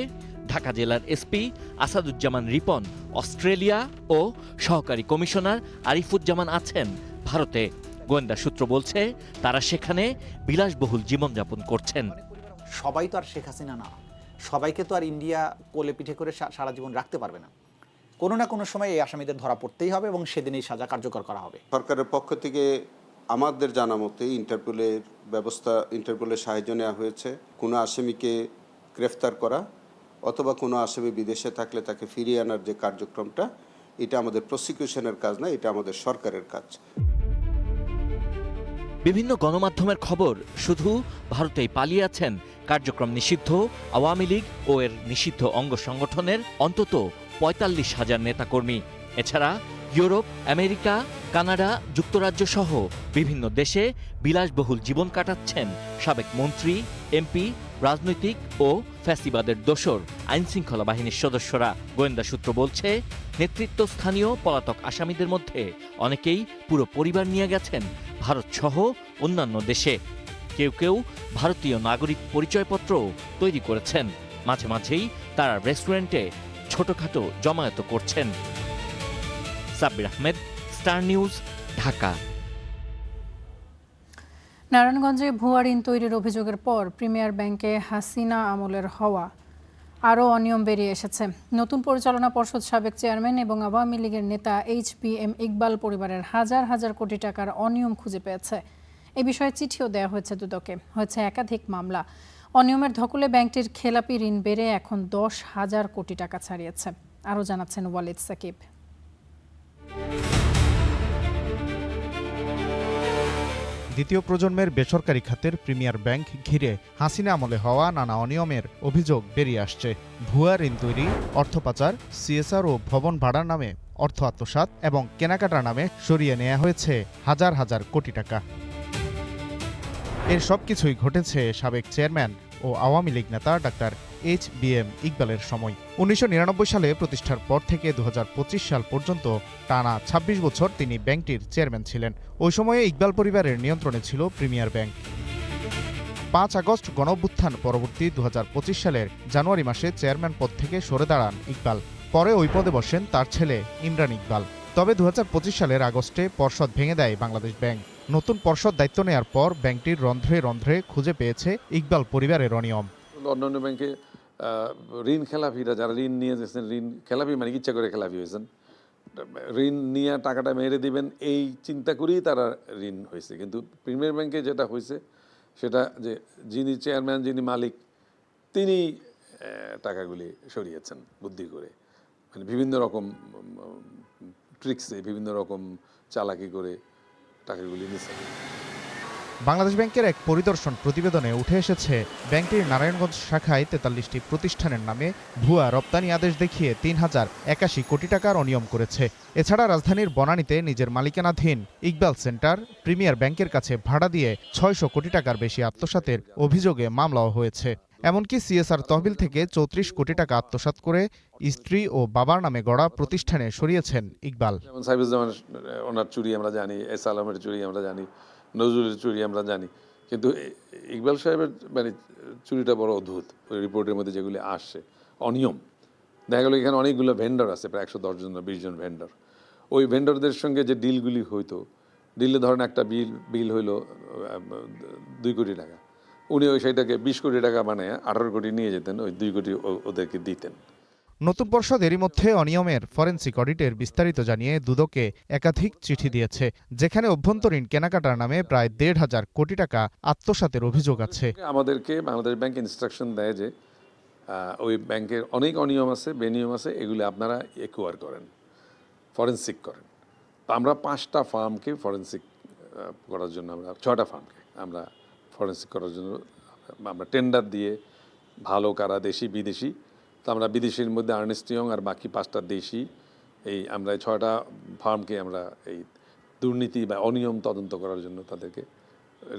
ঢাকা জেলার এসপি আসাদুজ্জামান রিপন অস্ট্রেলিয়া ও সহকারী কমিশনার আরিফুজ্জামান আছেন ভারতে। গোয়েন্দা সূত্র বলছে তারা সেখানে বিলাসবহুল জীবনযাপন করছেন। সবাই তো আর শেখ হাসিনা না, সবাইকে তো আর ইন্ডিয়া কোলে পিঠে করে সারা জীবন রাখতে পারবে না। কোনো না কোনো সময় এই আসামিদের ধরা পড়তেই হবে এবং সেদিনই সাজা কার্যকর করা হবে। সরকারের পক্ষ থেকে আমাদের জানা মতে ইন্টারপোলের সাহায্য নেওয়া হয়েছে কোনো আসামিকে গ্রেফতার করা অথবা কোনো আসামি বিদেশে থাকলে তাকে ফিরিয়ে আনার যে কার্যক্রমটা, এটা আমাদের প্রসিকিউশনের কাজ না, এটা আমাদের সরকারের কাজ। বিভিন্ন গণমাধ্যমের খবর শুধু ভারতেই পালিয়ে আছেন কার্যক্রম নিষিদ্ধ আওয়ামী লীগ ও এর নিষিদ্ধ অঙ্গ সংগঠনের অন্তত 45,000 নেতাকর্মী। এছাড়া ইউরোপ, আমেরিকা, কানাডা, যুক্তরাজ্য সহ বিভিন্ন দেশে বিলাসবহুল জীবন কাটাচ্ছেন সাবেক মন্ত্রী, এমপি, রাজনৈতিক ও ফ্যাসিবাদের দোসর আইনশৃঙ্খলা বাহিনীর সদস্যরা। গোয়েন্দা সূত্র বলছে নেতৃত্ব স্থানীয় পলাতক আসামিদের মধ্যে অনেকেই পুরো পরিবার নিয়ে গেছেন ভারত সহ অন্যান্য দেশে। কেউ কেউ ভারতীয় নাগরিক পরিচয়পত্র তৈরি করেছেন। মাঝে মাঝেই তারা রেস্টুরেন্টে ছোটখাটো জমায়েত করছেন। Sabbir Ahmed, star news, Dhaka. নারায়ণগঞ্জে ভুয়া ঋণ তৈরির অভিযোগের পর প্রিমিয়ার ব্যাংকে হাসিনা আমলের হওয়া আরও অনিয়ম বেরিয়ে এসেছে। নতুন পরিচালনা পর্ষদ সাবেক চেয়ারম্যান এবং আওয়ামী লীগের নেতা HBM ইকবাল পরিবারের হাজার হাজার কোটি টাকার অনিয়ম খুঁজে পেয়েছে। এ বিষয়ে চিঠিও দেওয়া হয়েছে দুদকে। হয়েছে একাধিক মামলা। অনিয়মের ধকলে ব্যাংকটির খেলাপি ঋণ বেড়ে এখন 10,000 কোটি টাকা ছাড়িয়েছে। আরও জানাচ্ছেন ওয়ালিদ সাকিব। দ্বিতীয় প্রজন্মের বেসরকারি খাতের প্রিমিয়ার ব্যাংক ঘিরে হাসিনা আমলে হওয়া নানা অনিয়মের অভিযোগ বেরিয়ে আসছে। ভুয়া ঋণ তৈরি, অর্থ পাচার, CSR ও ভবন ভাড়ার নামে অর্থ আত্মসাৎ এবং কেনাকাটার নামে সরিয়ে নেওয়া হয়েছে হাজার হাজার কোটি টাকা। এর সবকিছুই ঘটেছে সাবেক চেয়ারম্যান ও আওয়ামী লীগ নেতা ডাক্তার HBM ইকবালের সময়। 1999 সালে প্রতিষ্ঠার পর থেকে 2025 সাল পর্যন্ত টানা 26 বছর তিনি ব্যাংকটির চেয়ারম্যান ছিলেন। ওই সময়ে ইকবাল পরিবারের নিয়ন্ত্রণে ছিল প্রিমিয়ার ব্যাংক। 5 আগস্ট গণঅভ্যুত্থান পরবর্তী 2025 সালের জানুয়ারি মাসে চেয়ারম্যান পদ থেকে সরে দাঁড়ান ইকবাল। পরে ওই পদে বসেন তার ছেলে ইমরান ইকবাল। তবে 2025 সালের আগস্টে পর্ষদ ভেঙে দেয় বাংলাদেশ ব্যাংক। নতুন পর্ষদ দায়িত্ব নেওয়ার পর ব্যাংকটির রন্ধ্রে রন্ধ্রে খুঁজে পেয়েছে ইকবাল পরিবারের অনিয়ম। অন্যান্য ব্যাংকে ঋণ খেলাপিরা যারা ঋণ নিয়ে যাচ্ছেন, ঋণ খেলাপি মানে ইচ্ছা করে খেলাপি হয়েছেন, ঋণ নিয়ে টাকাটা মেরে দিবেন এই চিন্তা করেই তারা ঋণ হয়েছে। কিন্তু প্রিমিয়ার ব্যাংকে যেটা হয়েছে সেটা যে যিনি চেয়ারম্যান, যিনি মালিক, তিনি টাকাগুলি সরিয়েছেন বুদ্ধি করে, মানে বিভিন্ন রকম ট্রিক্সে, বিভিন্ন রকম চালাকি করে টাকাগুলি নিচ্ছেন। বাংলাদেশ ব্যাংকের এক পরিদর্শন প্রতিবেদনে উঠে এসেছে ব্যাংকটির নারায়ণগঞ্জ শাখায় 43টি প্রতিষ্ঠানের নামে ভুয়া রপ্তানি আদেশ দেখিয়ে 3,081 কোটি টাকার অনিয়ম করেছে। এছাড়া রাজধানীর বনানীতে নিজের মালিকানাধীন ইকবাল সেন্টার প্রিমিয়ার ব্যাংকের কাছে ভাড়া দিয়ে 600 কোটি টাকার বেশি আত্মসাতের অভিযোগে মামলাও হয়েছে। এমনকি CSR তহবিল থেকে 34 কোটি টাকা আত্মসাৎ করে স্ত্রী ও বাবার নামে গড়া প্রতিষ্ঠানে সরিয়েছেন ইকবাল। যেমন সাইফুজ্জামান ওনার চুরি আমরা জানি, এস আলমের চুরি আমরা জানি, নজরুলের চুরি আমরা জানি, কিন্তু ইকবাল সাহেবের মানে চুরিটা বড় অদ্ভুত। ওই রিপোর্টের মধ্যে যেগুলি আসছে অনিয়ম, দেখা গেল এখানে অনেকগুলো ভেন্ডর আছে, প্রায় 110 জন 20 জন ভেন্ডর। ওই ভেন্ডরদের সঙ্গে যে ডিলগুলি হইতো, ডিলে ধরেন একটা বিল হইলো 2 কোটি টাকা, উনি ওই সেইটাকে 20 কোটি টাকা বানায় 18 কোটি নিয়ে যেতেন, ওই 2 কোটি ওদেরকে দিতেন। নতুন পর্ষদ এরই মধ্যে অনিয়মের ফরেনসিক অডিটের বিস্তারিত জানিয়ে দুদকে একাধিক চিঠি দিয়েছে, যেখানে অভ্যন্তরীণ কেনাকাটার নামে প্রায় 1,500 কোটি টাকা আত্মসাতের অভিযোগ আছে। আমাদেরকে বাংলাদেশ ব্যাংক ইনস্ট্রাকশন দেয় যে ওই ব্যাংকের অনেক অনিয়ম আছে, বেনিয়ম আছে, এগুলি আপনারা একুয়ার করেন, ফরেনসিক করেন। তো আমরা 5টা ফার্মকে ফরেনসিক করার জন্য, আমরা 6টা ফার্মকে আমরা ফরেনসিক করার জন্য আমরা টেন্ডার দিয়ে ভালো কারা, দেশি বিদেশি। তো আমরা বিদেশির মধ্যে আর্নেস্ট ইয়ং আর বাকি 5টা দেশি, এই আমরা 6টা ফার্মকে আমরা এই দুর্নীতি বা অনিয়ম তদন্ত করার জন্য তাদেরকে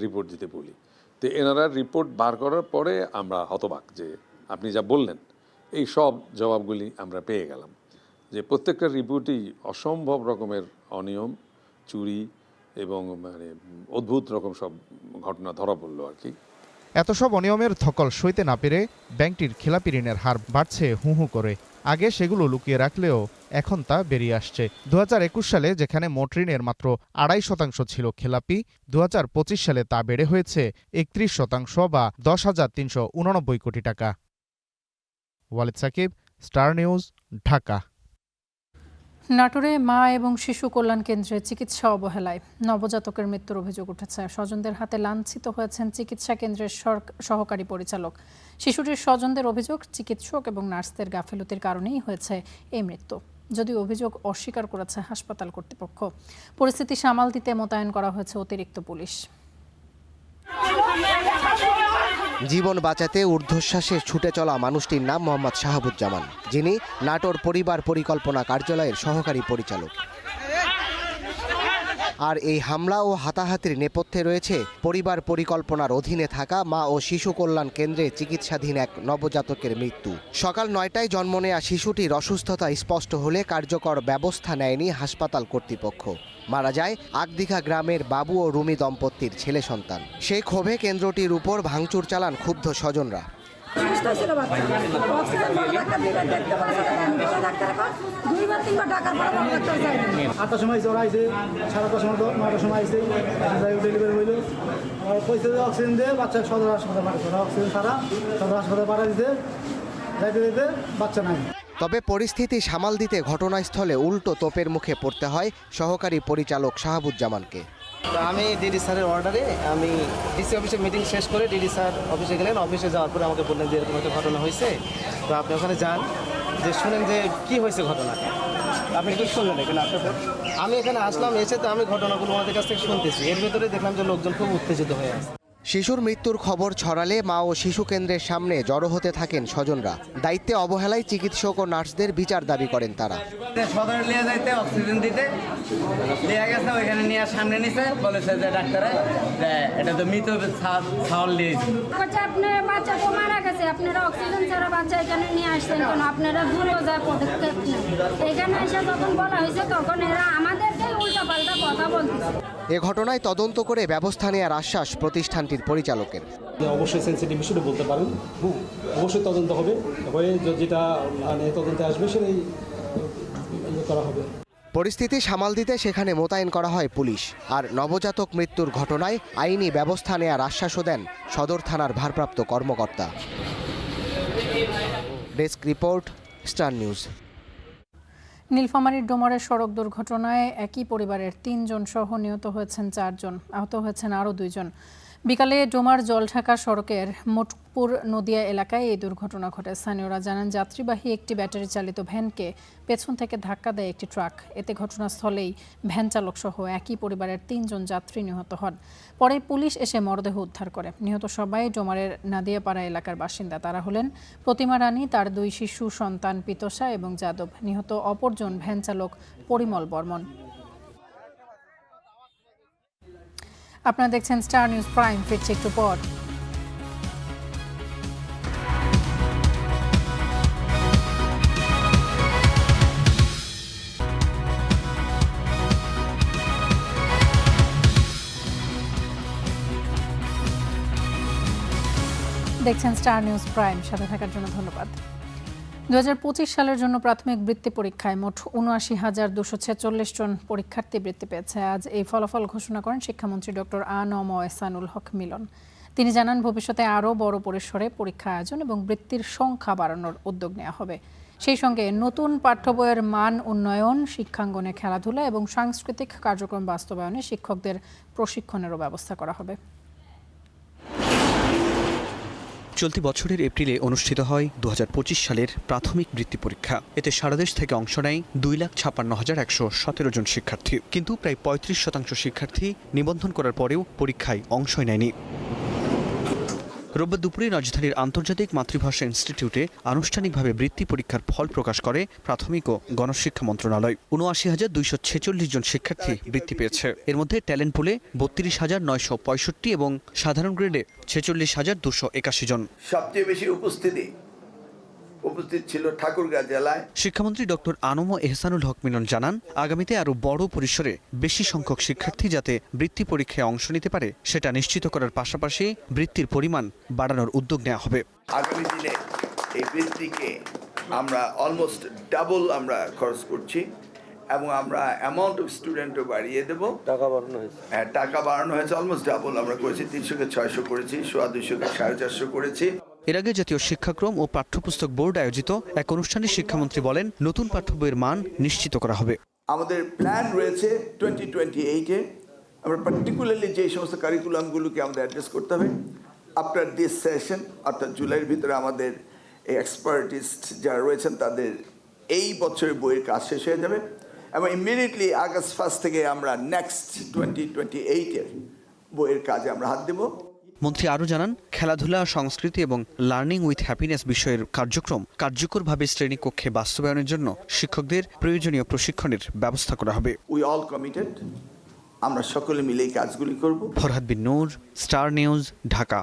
রিপোর্ট দিতে বলি। তো এনারা রিপোর্ট বার করার পরে আমরা হতবাক যে আপনি যা বললেন এই সব জবাবগুলি আমরা পেয়ে গেলাম, যে প্রত্যেকটা রিপোর্টই অসম্ভব রকমের অনিয়ম, চুরি এবং মানে অদ্ভুত রকম সব ঘটনা ধরা পড়লো আর কি। এত সব অনিয়মের ধকল সইতে না পেরে ব্যাংকটির খেলাপি ঋণের হার বাড়ছে হু হু করে। আগে সেগুলো লুকিয়ে রাখলেও এখন তা বেরিয়ে আসছে। 2021 সালে যেখানে মোট ঋণের মাত্র 2.5% ছিল খেলাপি, 2025 সালে তা বেড়ে হয়েছে 31% বা 10,389 কোটি টাকা। Walid Sakib, star news, Dhaka. নাটোরে মা এবং শিশু কল্যাণ কেন্দ্রে চিকিৎসা অবহেলায় নবজাতকের মৃত্যুর অভিযোগ উঠেছে। স্বজনদের হাতে লাঞ্ছিত হয়েছেন চিকিৎসা কেন্দ্রের সহকারী পরিচালক। শিশুটির স্বজনদের অভিযোগ, চিকিৎসক এবং নার্সদের গাফিলতির কারণেই হয়েছে এই মৃত্যু, যদিও অভিযোগ অস্বীকার করেছে হাসপাতাল কর্তৃপক্ষ। পরিস্থিতি সামাল দিতে মোতায়েন করা হয়েছে অতিরিক্ত পুলিশ। জীবন বাঁচাতে ঊর্ধ্বশ্বাসে ছুটে চলা মানুষটির নাম মোহাম্মদ শাহাবুজ্জামান, যিনি নাটোর পরিবার পরিকল্পনা কার্যালয়ের সহকারী পরিচালক। আর এই হামলা ও হাতাহাতির নেপথ্যে রয়েছে পরিবার পরিকল্পনার অধীনে থাকা মা ও শিশু কল্যাণ কেন্দ্রে চিকিৎসাধীন এক নবজাতকের মৃত্যু। সকাল 9টায় জন্ম নেয়া শিশুটির অসুস্থতা স্পষ্ট হলে কার্যকর ব্যবস্থা নেয়নি হাসপাতাল কর্তৃপক্ষ। মারা যায় আগদিঘা গ্রামের বাবু ও রুমি দম্পতির ছেলে সন্তান। সেই ক্ষোভে কেন্দ্রটির উপর ভাঙচুর চালান ক্ষুব্ধ স্বজনরা। তবে পরিস্থিতি সামাল দিতে ঘটনাস্থলে উল্টো তোপের মুখে পড়তে হয় সহকারী পরিচালক শাহাবুজ্জামানকে। আমি ডিডি স্যারের অর্ডারে আমি ডিসি অফিসে মিটিং শেষ করে ডিডি স্যার অফিসে গেলেন। অফিসে যাওয়ার পরে আমাকে বললেন যে এরকম একটা ঘটনা হয়েছে, তো আপনি ওখানে যান, যে শুনেন যে কি হয়েছে ঘটনাটা। আপনি কি শুনলেন এখানে আসার পর? আমি এখানে আসলাম, এসে তো আমি ঘটনাগুলো ওনাদের কাছ থেকে শুনতেছি। এর ভেতরে দেখলাম যে লোকজন খুব উত্তেজিত হয়ে আছে। শিশুর মৃত্যুর খবর ছড়ালে মা ও শিশু কেন্দ্রের সামনে জড়ো হতে থাকেন স্বজনরা। দায়িত্বে অবহেলায় চিকিৎসক ও নার্সদের বিচার দাবি করেন তারা। সদরে নিয়ে যাইতে অক্সিজেন দিতে নিয়ে গেছে, ওইখানে নিয়ে সামনে নিছে, বলেছে যে ডাক্তারে এটা তো মৃত ছাউল দিয়েছে। আপনার বাচ্চা তো মারা গেছে, আপনারা অক্সিজেন ছাড়া বাচ্চা এখানে নিয়ে আসছেন কেন? আপনারা দ্রুত যা পদক্ষেপ নেন। এখানে এসে যখন বলা হয়েছে তখন এরা আমাদেরকে উল্টাপাল্টা কথা বলতেছে। এ ঘটনায় তদন্ত করে ব্যবস্থা নেওয়ার আশ্বাস প্রতিষ্ঠানটির পরিচালকের। অবশ্যই সেন্সিটিভ ইস্যুটা বলতে পারেন, অবশ্যই তদন্ত হবে, হয়ে যেটা তদন্তে আসবে সেটাই করা হবে। পরিস্থিতি সামাল দিতে সেখানে মোতায়েন করা হয় পুলিশ। আর নবজাতক মৃত্যুর ঘটনায় আইনি ব্যবস্থা নেওয়ার আশ্বাসও দেন সদর থানার ভারপ্রাপ্ত কর্মকর্তা। Desk report, star news. নীলফামারীর ডোমারের সড়ক দুর্ঘটনায় একই পরিবারের 3 জন সহ নিহত হয়েছেন 4 জন, আহত হয়েছেন আরও 2 জন। বিকালে ডোমার জলঢাকা সড়কের মোটপুর নদিয়া এলাকায় এই দুর্ঘটনা ঘটে। স্থানীয়রা জানান, যাত্রীবাহী একটি ব্যাটারি চালিত ভ্যানকে পেছন থেকে ধাক্কা দেয় একটি ট্রাক। এতে ঘটনাস্থলেই ভ্যান চালক সহ একই পরিবারের 3 জন যাত্রী নিহত হন। পরে পুলিশ এসে মরদেহ উদ্ধার করে। নিহত সবাই ডোমারের নাদিয়াপাড়া এলাকার বাসিন্দা। তারা হলেন প্রতিমা রানী, তার 2 শিশু সন্তান পিতসা এবং যাদব। নিহত অপরজন ভ্যান চালক পরিমল বর্মন। আপনারা দেখছেন স্টার নিউজ প্রাইম, ফিরছে একটু পর। দেখছেন স্টার নিউজ প্রাইম, সাথে থাকার জন্য ধন্যবাদ। 2025 সালের জন্য প্রাথমিক বৃত্তি পরীক্ষায় মোট ৭৯,২৪৬ জন পরীক্ষার্থী বৃত্তি পেয়েছে। আজ এই ফলাফল ঘোষণা করেন শিক্ষামন্ত্রী ডক্টর আ.ন.ম এহসানুল হক মিলন। তিনি জানান, ভবিষ্যতে আরও বড় পরিসরে পরীক্ষা আয়োজন এবং বৃত্তির সংখ্যা বাড়ানোর উদ্যোগ নেওয়া হবে। সেই সঙ্গে নতুন পাঠ্য বইয়ের মান উন্নয়ন, শিক্ষাঙ্গনে খেলাধুলা এবং সাংস্কৃতিক কার্যক্রম বাস্তবায়নে শিক্ষকদের প্রশিক্ষণেরও ব্যবস্থা করা হবে। চলতি বছরের এপ্রিলে অনুষ্ঠিত হয় 2025 সালের প্রাথমিক বৃত্তি পরীক্ষা। এতে সারা দেশ থেকে অংশ নেয় 2,56,117 জন শিক্ষার্থী। কিন্তু প্রায় 35% শিক্ষার্থী নিবন্ধন করার পরেও পরীক্ষায় অংশ নেয়নি। রোববার দুপুরে রাজধানীর আন্তর্জাতিক মাতৃভাষা ইনস্টিটিউটে আনুষ্ঠানিকভাবে বৃত্তি পরীক্ষার ফল প্রকাশ করে প্রাথমিক ও গণশিক্ষা মন্ত্রণালয়। ৭৯,২46 জন শিক্ষার্থী বৃত্তি পেয়েছে। এর মধ্যে ট্যালেন্ট পুলে ৩২,৯৬৫ এবং সাধারণ গ্রেডে ৪৬,২৮১ জন। সবচেয়ে বেশি উপস্থিত ছিল ঠাকুরগাঁ জেলায়। শিক্ষামন্ত্রী ডক্টর আনম এহসানুল হক মিলন জানান, আগামীতে আরো বড় পরিসরে বেশি সংখ্যক শিক্ষার্থী যাতে বৃত্তি পরীক্ষায় অংশ নিতে পারে সেটা নিশ্চিত করার পাশাপাশি বৃত্তির পরিমাণ বাড়ানোর উদ্যোগ নেওয়া হবে। আগামী দিনে এই বৃত্তিকে আমরা অলমোস্ট ডাবল আমরা খরচ করছি এবং আমরা অ্যামাউন্ট অফ স্টুডেন্টও বাড়িয়ে দেব। টাকা বাড়ানো হয়েছে, হ্যাঁ টাকা বাড়ানো হয়েছে, অলমোস্ট ডাবল আমরা করেছি। 300-কে 600 করেছি, 200-কে 450 করেছি। এর আগে জাতীয় শিক্ষাক্রম ও পাঠ্যপুস্তক বোর্ড আয়োজিত এক অনুষ্ঠানে শিক্ষামন্ত্রী বলেন, নতুন পাঠ্য বইয়ের মান নিশ্চিত করা হবে। আমাদের প্ল্যান রয়েছে 2028-এ আমরা পার্টিকুলারলি যে সমস্ত কারিকুলামগুলোকে আমাদের অ্যাড্রেস করতে হবে আফটার দিস সেশন, অর্থাৎ জুলাইয়ের ভিতরে আমাদের এই এক্সপার্টিস্ট যারা রয়েছেন তাদের এই বছরের বইয়ের কাজ শেষ হয়ে যাবে এবং ইমিডিয়েটলি আগস্ট 1 থেকে আমরা নেক্সট 2028-এর বইয়ের কাজে আমরা হাত দেব। মন্ত্রী আরও জানান, খেলাধুলা, সংস্কৃতি এবং লার্নিং উইথ হ্যাপিনেস বিষয়ের কার্যক্রম কার্যকরভাবে শ্রেণীকক্ষে বাস্তবায়নের জন্য শিক্ষকদের প্রয়োজনীয় প্রশিক্ষণের ব্যবস্থা করা হবে। উই অল কমিটেড, আমরা সকলে মিলে এই কাজগুলি করব। ফরহাদ বিন নূর, স্টার নিউজ, ঢাকা।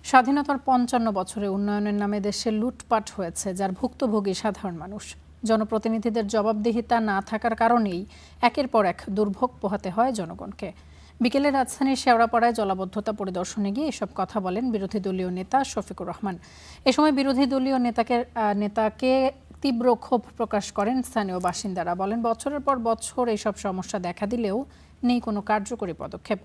স্বাধীনতার ৫৫ বছরে উন্নয়নের নামে দেশে লুটপাট হয়েছে, যার ভুক্তভোগী সাধারণ মানুষ। জনপ্রতিনিধিদের জবাবদিহিতা না থাকার কারণেই একের পর এক দুর্ভোগ পোহাতে হয় জনগণকে। বিকেলে রাজধানীর শেওড়াপাড়ায় জলাবদ্ধতা পরিদর্শনে গিয়ে এসব কথা বলেন বিরোধী দলীয় নেতা শফিকুর রহমান। এ সময় বিরোধী দলীয় নেতাকে তীব্র ক্ষোভ প্রকাশ করেন স্থানীয় বাসিন্দারা। বলেন, বছরের পর বছর এইসব সমস্যা দেখা দিলেও নেই কোনো কার্যকরী পদক্ষেপ।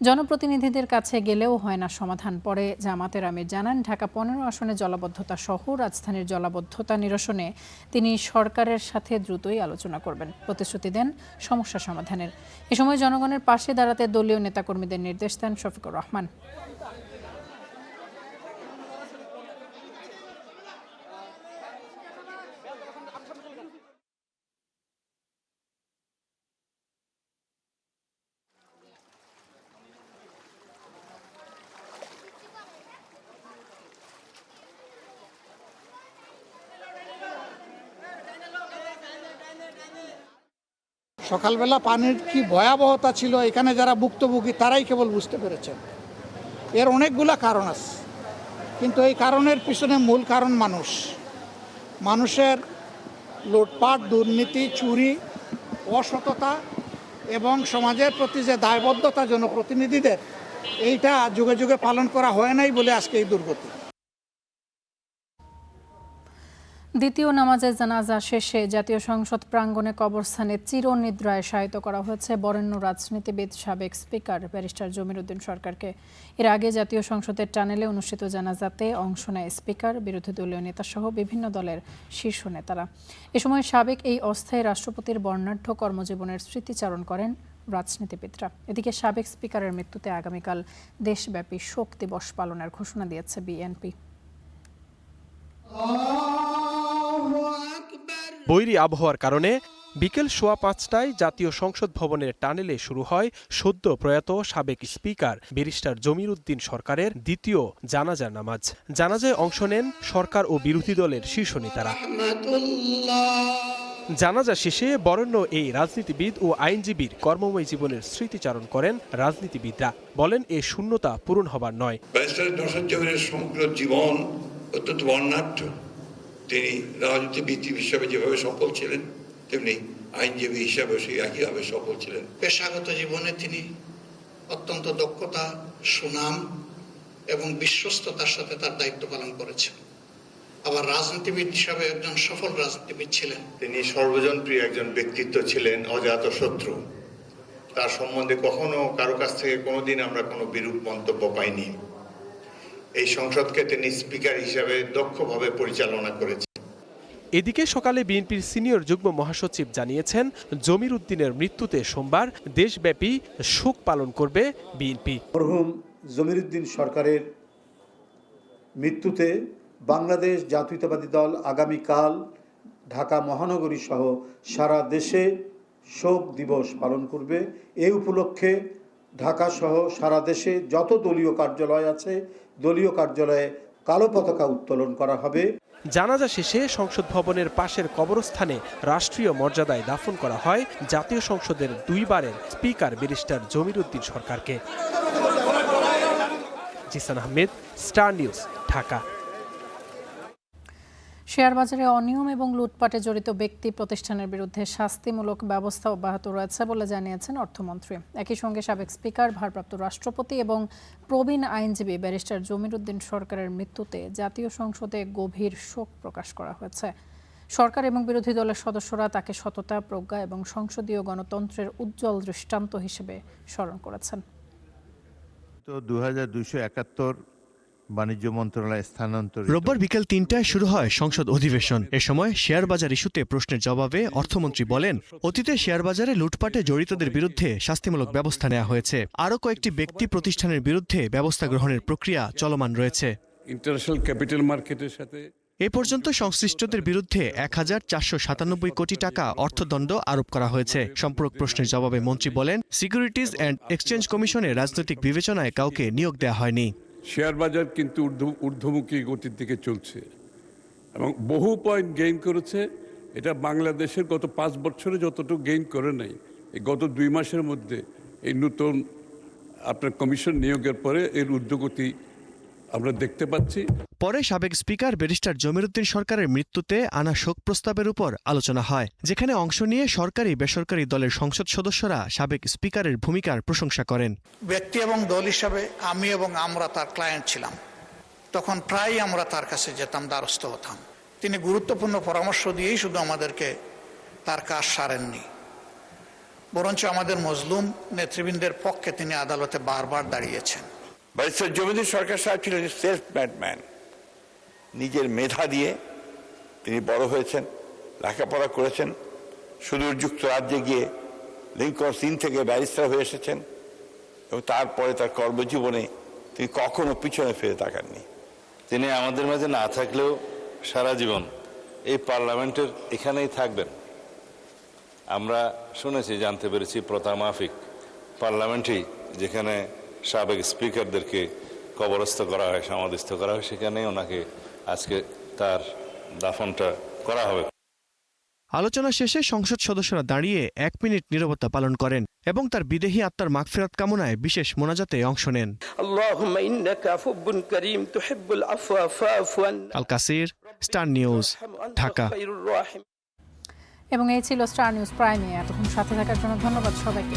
জনপ্রতিনিধিদের কাছে গেলেও হয় না সমাধান। পরে জামাতের আমির জানান, ঢাকা 15 আসনে জলাবদ্ধতা সহ রাজধানীর জলাবদ্ধতা নিরসনে তিনি সরকারের সাথে দ্রুতই আলোচনা করবেন, প্রতিশ্রুতি দেন সমস্যা সমাধানের। এ সময় জনগণের পাশে দাঁড়াতে দলীয় নেতাকর্মীদের নির্দেশ দেন শফিকুর রহমান। সকালবেলা পানির কি ভয়াবহতা ছিল এখানে যারা ভুক্তভোগী তারাই কেবল বুঝতে পেরেছেন। এর অনেকগুলা কারণ আছে, কিন্তু এই কারণের পিছনে মূল কারণ মানুষের লুটপাট, দুর্নীতি, চুরি, অসততা এবং সমাজের প্রতি যে দায়বদ্ধতা জনপ্রতিনিধিদের, এইটা যুগে যুগে পালন করা হয় নাই বলে আজকে এই দুর্গতি। দ্বিতীয় নামাজে জানাজা শেষে জাতীয় সংসদ প্রাঙ্গণে কবরস্থানে চিরনিদ্রায় শায়িত করা হয়েছে বরেণ্য রাজনীতিবিদ সাবেক স্পিকার ব্যারিস্টার জমির উদ্দিন সরকারকে। এর আগে জাতীয় সংসদের টানেলে অনুষ্ঠিত জানাজাতে অংশ নেয় স্পিকার, বিরোধী দলীয় নেতাসহ বিভিন্ন দলের শীর্ষ নেতারা। এ সময় সাবেক এই অস্থায়ী রাষ্ট্রপতির বর্ণাঢ্য কর্মজীবনের স্মৃতিচারণ করেন রাজনীতিবিদরা। এদিকে সাবেক স্পিকারের মৃত্যুতে আগামীকাল দেশব্যাপী শোক দিবস পালনের ঘোষণা দিয়েছে বিএনপি। বৈরী আবহাওয়ার কারণে বিকেল 5:15টায় জাতীয় সংসদ ভবনের টানেলে শুরু হয় সদ্য প্রয়াত সাবেক স্পিকার ব্যারিস্টার জমির উদ্দিন সরকারের দ্বিতীয় জানাজা নামাজ। জানাজায় অংশ নেন সরকার ও বিরোধী দলের শীর্ষ নেতারা। জানাজা শেষে বরেণ্য এই রাজনীতিবিদ ও আইনজীবীর কর্মময় জীবনের স্মৃতিচারণ করেন রাজনীতিবিদরা। বলেন, এ শূন্যতা পূরণ হবার নয়। ব্যারিস্টার নওশাদ জমিরের সমগ্র জীবন অত্যন্ত বর্ণাঢ্য। তিনি রাজনীতিবিদ হিসাবে যেভাবে সফল ছিলেন, তেমনি আইনজীবী হিসাবে সেই একইভাবে সফল ছিলেন। পেশাগত জীবনে তিনি অত্যন্ত দক্ষতা, সুনাম এবং বিশ্বস্ততার সাথে তার দায়িত্ব পালন করেছেন। আবার রাজনীতিবিদ হিসাবে একজন সফল রাজনীতিবিদ ছিলেন। তিনি সর্বজনপ্রিয় একজন ব্যক্তিত্ব ছিলেন, অজাত শত্রু। তার সম্বন্ধে কখনো কারো কাছ থেকে কোনোদিন আমরা কোনো বিরূপ মন্তব্য পাইনি। এই সংসদকে তিনি স্পিকার হিসাবে দক্ষভাবে পরিচালনা করেছেন। এদিকে সকালে বিএনপির সিনিয়র যুগ্ম মহাসচিব জানিয়েছেন, জমির উদ্দিনের মৃত্যুতে সোমবার দেশব্যাপী শোক পালন করবে বিএনপি। মরহুম জমির উদ্দিন সরকারের মৃত্যুতে বাংলাদেশ জাতীয়তাবাদী দল আগামীকাল ঢাকা মহানগরী সহ সারা দেশে শোক দিবস পালন করবে। এই উপলক্ষে ঢাকা সহ সারা দেশে যত দলীয় কার্যালয় আছে দলীয় কার্যালয়ে কালো পতাকা উত্তোলন করা হবে। জানাজা শেষে সংসদ ভবনের পাশের কবরস্থানে রাষ্ট্রীয় মর্যাদায় দাফন করা হয় জাতীয় সংসদের 2 বারের স্পিকার ব্যারিস্টার জমির উদ্দিন সরকারকে। Zisan Ahmed, star news, Dhaka. Share বাজারে অনিয়ম এবং লুটপাটে জড়িত ব্যক্তি প্রতিষ্ঠানের বিরুদ্ধে শাস্তিমূলক ব্যবস্থা অব্যাহত রয়েছে বলে জানিয়েছেন অর্থমন্ত্রী। একই সঙ্গে সাবেক স্পিকার, ভারপ্রাপ্ত রাষ্ট্রপতি এবং প্রবীণ আইনজীবী ব্যারিস্টার জমির উদ্দিন সরকারের মৃত্যুতে জাতীয় সংসদে গভীর শোক প্রকাশ করা হয়েছে। সরকার এবং বিরোধী দলের সদস্যরা তাকে সততা, প্রজ্ঞা এবং সংসদীয় গণতন্ত্রের উজ্জ্বল দৃষ্টান্ত হিসেবে স্মরণ করেছেন। 2271 বাণিজ্য মন্ত্রণালয় স্থানান্তর। রোববার বিকেল 3টায় শুরু হয় সংসদ অধিবেশন। এ সময় শেয়ার বাজার ইস্যুতে প্রশ্নের জবাবে অর্থমন্ত্রী বলেন, অতীতে শেয়ার বাজারে লুটপাটে জড়িতদের বিরুদ্ধে শাস্তিমূলক ব্যবস্থা নেওয়া হয়েছে। আরও কয়েকটি ব্যক্তি প্রতিষ্ঠানের বিরুদ্ধে ব্যবস্থা গ্রহণের প্রক্রিয়া চলমান রয়েছে। ইন্টারন্যাশনাল ক্যাপিটাল মার্কেটের সাথে এ পর্যন্ত সংশ্লিষ্টদের বিরুদ্ধে 1497 কোটি টাকা অর্থদণ্ড আরোপ করা হয়েছে। সম্পূরক প্রশ্নের জবাবে মন্ত্রী বলেন, সিকিউরিটিজ অ্যান্ড এক্সচেঞ্জ কমিশনে রাজনৈতিক বিবেচনায় কাউকে নিয়োগ দেওয়া হয়নি। শেয়ার বাজার কিন্তু ঊর্ধ্বমুখী গতির দিকে চলছে এবং বহু পয়েন্ট গেইন করেছে। এটা বাংলাদেশের গত 5 বছরে যতটুকু গেইন করে নাই, এই গত 2 মাসের মধ্যে এই নতুন আপনার কমিশন নিয়োগের পরে এর ঊর্ধ্বগতি আমরা দেখতে পাচ্ছি। পরে সাবেক স্পিকার ব্যারিস্টার জমির উদ্দিন সরকারের মৃত্যুতে আনা শোক প্রস্তাবের উপর আলোচনা হয়, যেখানে অংশ নিয়ে সরকারি বেসরকারি দলের সংসদ সদস্যরা সাবেক স্পিকারের ভূমিকার প্রশংসা করেন। ব্যক্তি এবং দল হিসাবে আমি এবং আমরা তার ক্লায়েন্ট ছিলাম। তখন প্রায় আমরা তার কাছে যেতাম, দ্বারস্থ হতাম। তিনি গুরুত্বপূর্ণ পরামর্শ দিয়েই শুধু আমাদেরকে তার কাজ সারেননি, বরঞ্চ আমাদের মজলুম নেতৃবৃন্দের পক্ষে তিনি আদালতে বারবার দাঁড়িয়েছেন। ব্যারিস্টার জমির সরকার সাহেব ছিলেন সেলফ মেড ম্যান। নিজের মেধা দিয়ে তিনি বড় হয়েছেন, লেখাপড়া করেছেন, সুদূর যুক্তরাজ্যে গিয়ে লিঙ্কনস ইন থেকে ব্যারিস্টার হয়ে এসেছেন এবং তারপরে তার কর্মজীবনে তিনি কখনো পিছনে ফিরে তাকাননি। তিনি আমাদের মাঝে না থাকলেও সারা জীবন এই পার্লামেন্টের এখানেই থাকবেন। আমরা শুনেছি, জানতে পেরেছি প্রথা মাফিক পার্লামেন্টেই যেখানে সাবেক স্পিকারদেরকে কবরস্থ করা হয়, সমাধিস্থ করা হয়, সেখানেই ওনাকে আজকে তার দাফনটা করা হবে। আলোচনা শেষে সংসদ সদস্যরা দাঁড়িয়ে 1 মিনিট নীরবতা পালন করেন এবং তার বিদেহী আত্মার মাগফিরাত কামনায় বিশেষ মোনাজাতে অংশ নেন। আল কাসির, স্টার নিউজ, ঢাকা। এবং এই ছিল স্টার নিউজ প্রাইমে। এতক্ষণ সাথে থাকার জন্য ধন্যবাদ সবাইকে।